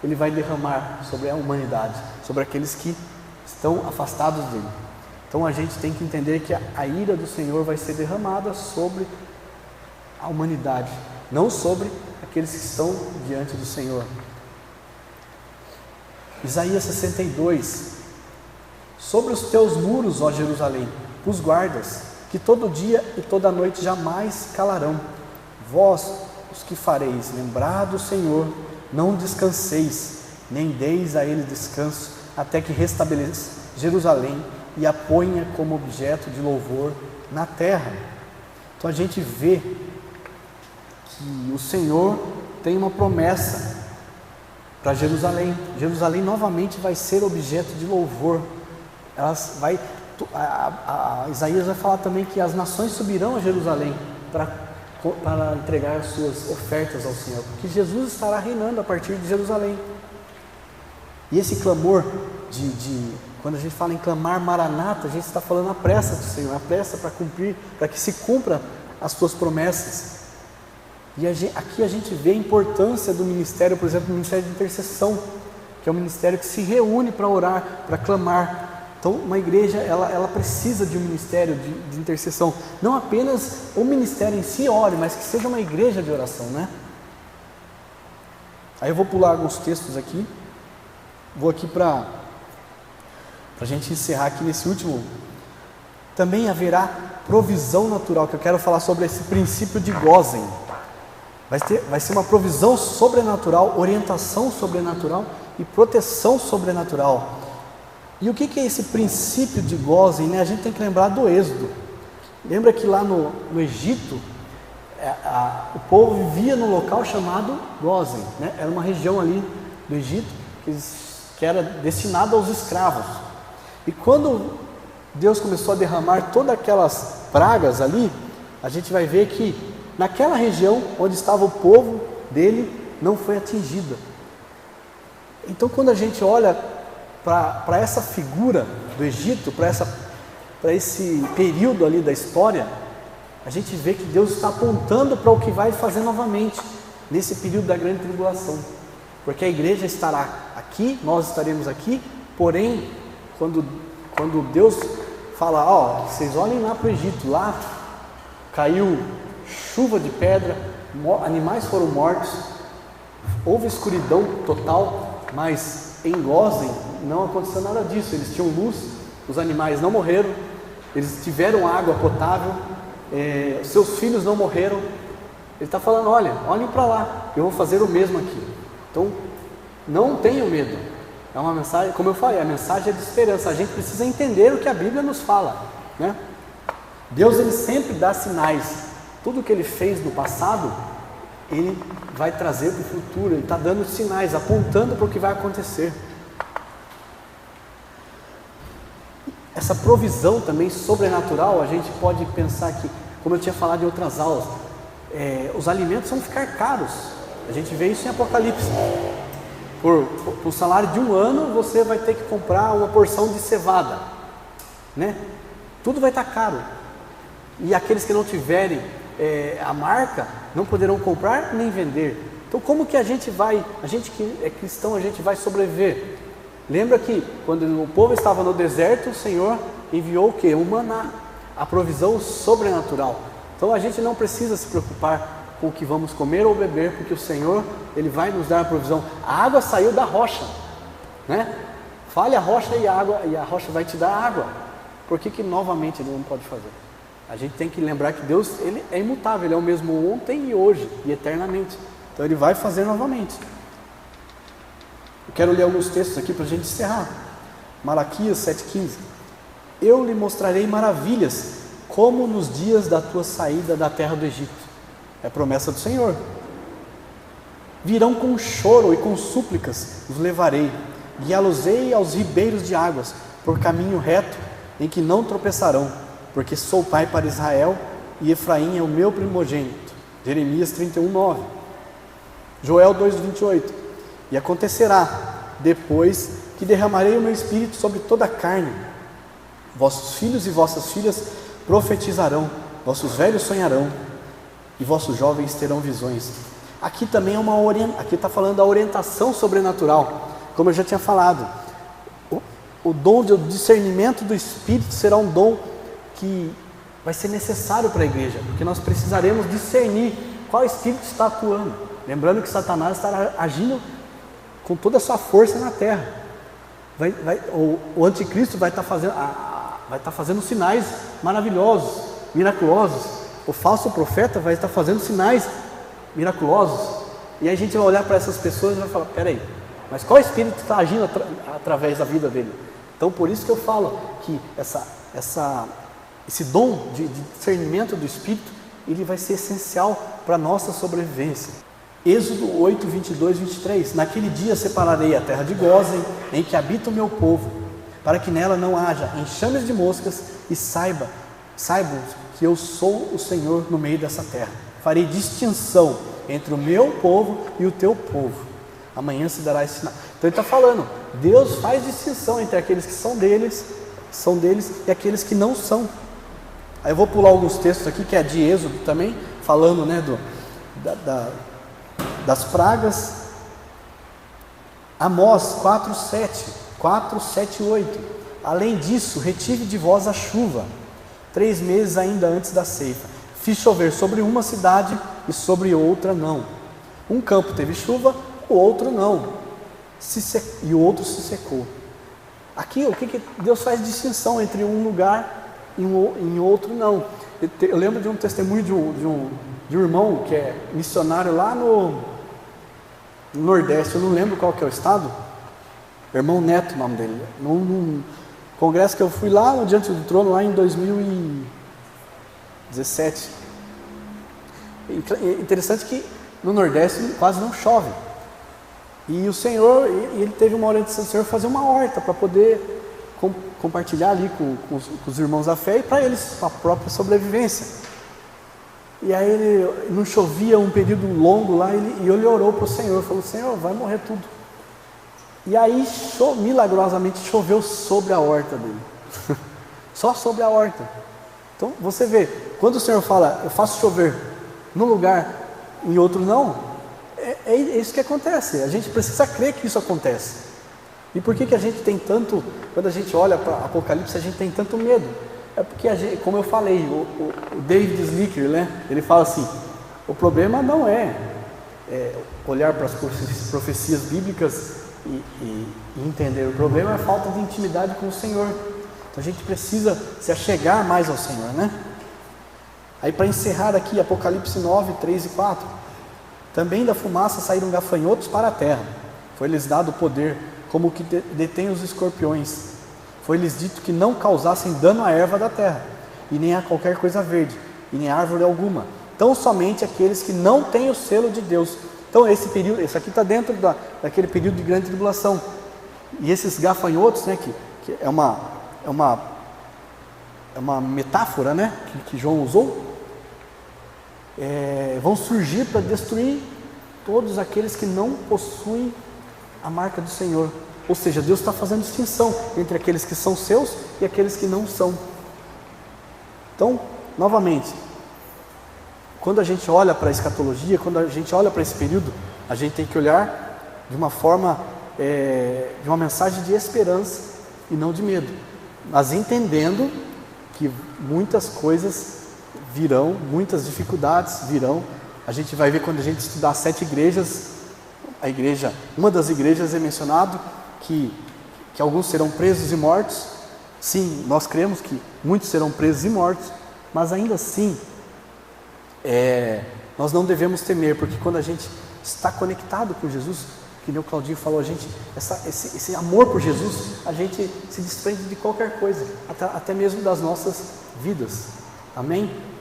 [SPEAKER 1] Ele vai derramar sobre a humanidade, sobre aqueles que estão afastados dele. Então a gente tem que entender que a ira do Senhor vai ser derramada sobre a humanidade, não sobre aqueles que estão diante do Senhor. Isaías 62: sobre os teus muros, ó Jerusalém, os guardas, que todo dia e toda noite jamais calarão. Vós, os que fareis lembrar do Senhor, não descanseis, nem deis a ele descanso, até que restabeleça Jerusalém e a ponha como objeto de louvor na terra. Então a gente vê que o Senhor tem uma promessa para Jerusalém. Jerusalém novamente vai ser objeto de louvor. Isaías vai falar também que as nações subirão a Jerusalém para entregar as suas ofertas ao Senhor, porque Jesus estará reinando a partir de Jerusalém. E esse clamor quando a gente fala em clamar Maranata, a gente está falando a pressa do Senhor, a pressa para cumprir, para que se cumpra as suas promessas. E aqui a gente vê a importância do ministério, por exemplo, o ministério de intercessão, que é um ministério que se reúne para orar, para clamar. Então, uma igreja, ela precisa de um ministério de intercessão. Não apenas o ministério em si ore, mas que seja uma igreja de oração, né? Aí eu vou pular alguns textos aqui. Vou aqui para a gente encerrar aqui nesse último. Também haverá provisão natural, que eu quero falar sobre esse princípio de Gósen. Vai ser uma provisão sobrenatural, orientação sobrenatural e proteção sobrenatural. E o que é esse princípio de Gósen, né? A gente tem que lembrar do Êxodo. Lembra que lá no Egito, o povo vivia num local chamado Gósen, né? Era uma região ali do Egito que era destinada aos escravos. E quando Deus começou a derramar todas aquelas pragas ali, a gente vai ver que naquela região onde estava o povo dele não foi atingida. Então quando a gente olha para essa figura do Egito, para esse período ali da história, a gente vê que Deus está apontando para o que vai fazer novamente nesse período da grande tribulação, porque a igreja estará aqui, nós estaremos aqui, porém quando Deus fala, vocês olhem lá para o Egito, lá caiu chuva de pedra, animais foram mortos, houve escuridão total, mas em Gósen não aconteceu nada disso. Eles tinham luz, os animais não morreram, eles tiveram água potável, seus filhos não morreram. Ele está falando, olhem para lá, eu vou fazer o mesmo aqui. Então não tenham medo. É uma mensagem, como eu falei, a mensagem é de esperança. A gente precisa entender o que a Bíblia nos fala, né? Deus, ele sempre dá sinais. Tudo que ele fez no passado, ele vai trazer para o futuro. Ele está dando sinais, apontando para o que vai acontecer. Essa provisão também sobrenatural, a gente pode pensar que, como eu tinha falado em outras aulas, os alimentos vão ficar caros. A gente vê isso em Apocalipse. Por um salário de 1 ano, você vai ter que comprar uma porção de cevada, né? Tudo vai estar caro. E aqueles que não tiverem a marca, não poderão comprar nem vender. Então como que a gente que é cristão, a gente vai sobreviver? Lembra que quando o povo estava no deserto, o Senhor enviou o quê? O maná, a provisão sobrenatural. Então a gente não precisa se preocupar com o que vamos comer ou beber, porque o Senhor, ele vai nos dar a provisão. A água saiu da rocha, né? Fale a rocha e a rocha vai te dar água. Por que novamente ele não pode fazer? A gente tem que lembrar que Deus, ele é imutável, ele é o mesmo ontem e hoje e eternamente. Então ele vai fazer novamente. Eu quero ler alguns textos aqui para a gente encerrar. Malaquias 7,15. Eu lhe mostrarei maravilhas, como nos dias da tua saída da terra do Egito. É a promessa do Senhor. Virão com choro e com súplicas, os levarei, guiá-los-ei aos ribeiros de águas, por caminho reto, em que não tropeçarão, porque sou pai para Israel, e Efraim é o meu primogênito. Jeremias 31:9. Joel 2:28. E acontecerá, depois que derramarei o meu espírito sobre toda a carne, vossos filhos e vossas filhas profetizarão, vossos velhos sonharão, e vossos jovens terão visões. Aqui também aqui está falando da orientação sobrenatural, como eu já tinha falado. O dom de discernimento do Espírito será um dom que vai ser necessário para a igreja, porque nós precisaremos discernir qual Espírito está atuando. Lembrando que Satanás está agindo com toda a sua força na terra. O anticristo vai estar fazendo sinais maravilhosos, miraculosos. O falso profeta vai estar fazendo sinais miraculosos. E aí a gente vai olhar para essas pessoas e vai falar, peraí, mas qual Espírito está agindo através da vida dele? Então por isso que eu falo que esse dom de discernimento do Espírito, ele vai ser essencial para a nossa sobrevivência. Êxodo 8, 22, 23. Naquele dia separarei a terra de Gósen, em que habita o meu povo, para que nela não haja enxames de moscas, e saibam que eu sou o Senhor no meio dessa terra. Farei distinção entre o meu povo e o teu povo. Amanhã se dará esse sinal. Então ele está falando, Deus faz distinção entre aqueles que são deles e aqueles que não são. Aí eu vou pular alguns textos aqui, que é de Êxodo também, falando, né, das pragas. Amós 4, 7, 8. Além disso, retive de vós a chuva, 3 meses ainda antes da ceifa. Fiz chover sobre uma cidade e sobre outra não. Um campo teve chuva, o outro não, e o outro se secou. Aqui, o que Deus faz distinção entre um lugar e em outro não. Eu lembro de um testemunho de um irmão que é missionário lá no Nordeste, eu não lembro qual que é o estado, irmão Neto, o nome dele, num congresso que eu fui lá no Diante do Trono, lá em 2017. Interessante que no Nordeste quase não chove, e o Senhor, ele teve uma orientação do Senhor fazer uma horta para poder compartilhar ali com os irmãos da fé e para eles, para a própria sobrevivência. E aí ele não chovia um período longo lá, e ele orou para o Senhor, falou, Senhor, vai morrer tudo. E aí milagrosamente choveu sobre a horta dele, só sobre a horta. Então você vê, quando o Senhor fala, eu faço chover num lugar, em outro não, é isso que acontece. A gente precisa crer que isso acontece. E por que a gente tem tanto, quando a gente olha para Apocalipse, a gente tem tanto medo? É porque, como eu falei, o David Slicker, né, ele fala assim, o problema não é olhar para as profecias bíblicas e entender, o problema é a falta de intimidade com o Senhor. Então a gente precisa se achegar mais ao Senhor, né? Aí para encerrar aqui, Apocalipse 9, 3 e 4. Também da fumaça saíram gafanhotos para a terra, foi-lhes dado o poder como o que detém os escorpiões. Foi-lhes dito que não causassem dano à erva da terra, e nem a qualquer coisa verde, e nem a árvore alguma, tão somente aqueles que não têm o selo de Deus. Então esse aqui está dentro daquele período de grande tribulação. E esses gafanhotos, né, que é uma metáfora, né, que João usou, vão surgir para destruir todos aqueles que não possuem a marca do Senhor. Ou seja, Deus está fazendo distinção entre aqueles que são seus e aqueles que não são. Então, novamente, quando a gente olha para a escatologia, quando a gente olha para esse período, a gente tem que olhar de uma forma, de uma mensagem de esperança e não de medo, mas entendendo que muitas coisas virão, muitas dificuldades virão. A gente vai ver quando a gente estudar as 7 igrejas, uma das igrejas é mencionado que alguns serão presos e mortos. Sim, nós cremos que muitos serão presos e mortos, mas ainda assim, nós não devemos temer, porque quando a gente está conectado com Jesus, que nem o Claudinho falou, esse amor por Jesus, a gente se desprende de qualquer coisa, até mesmo das nossas vidas. Amém?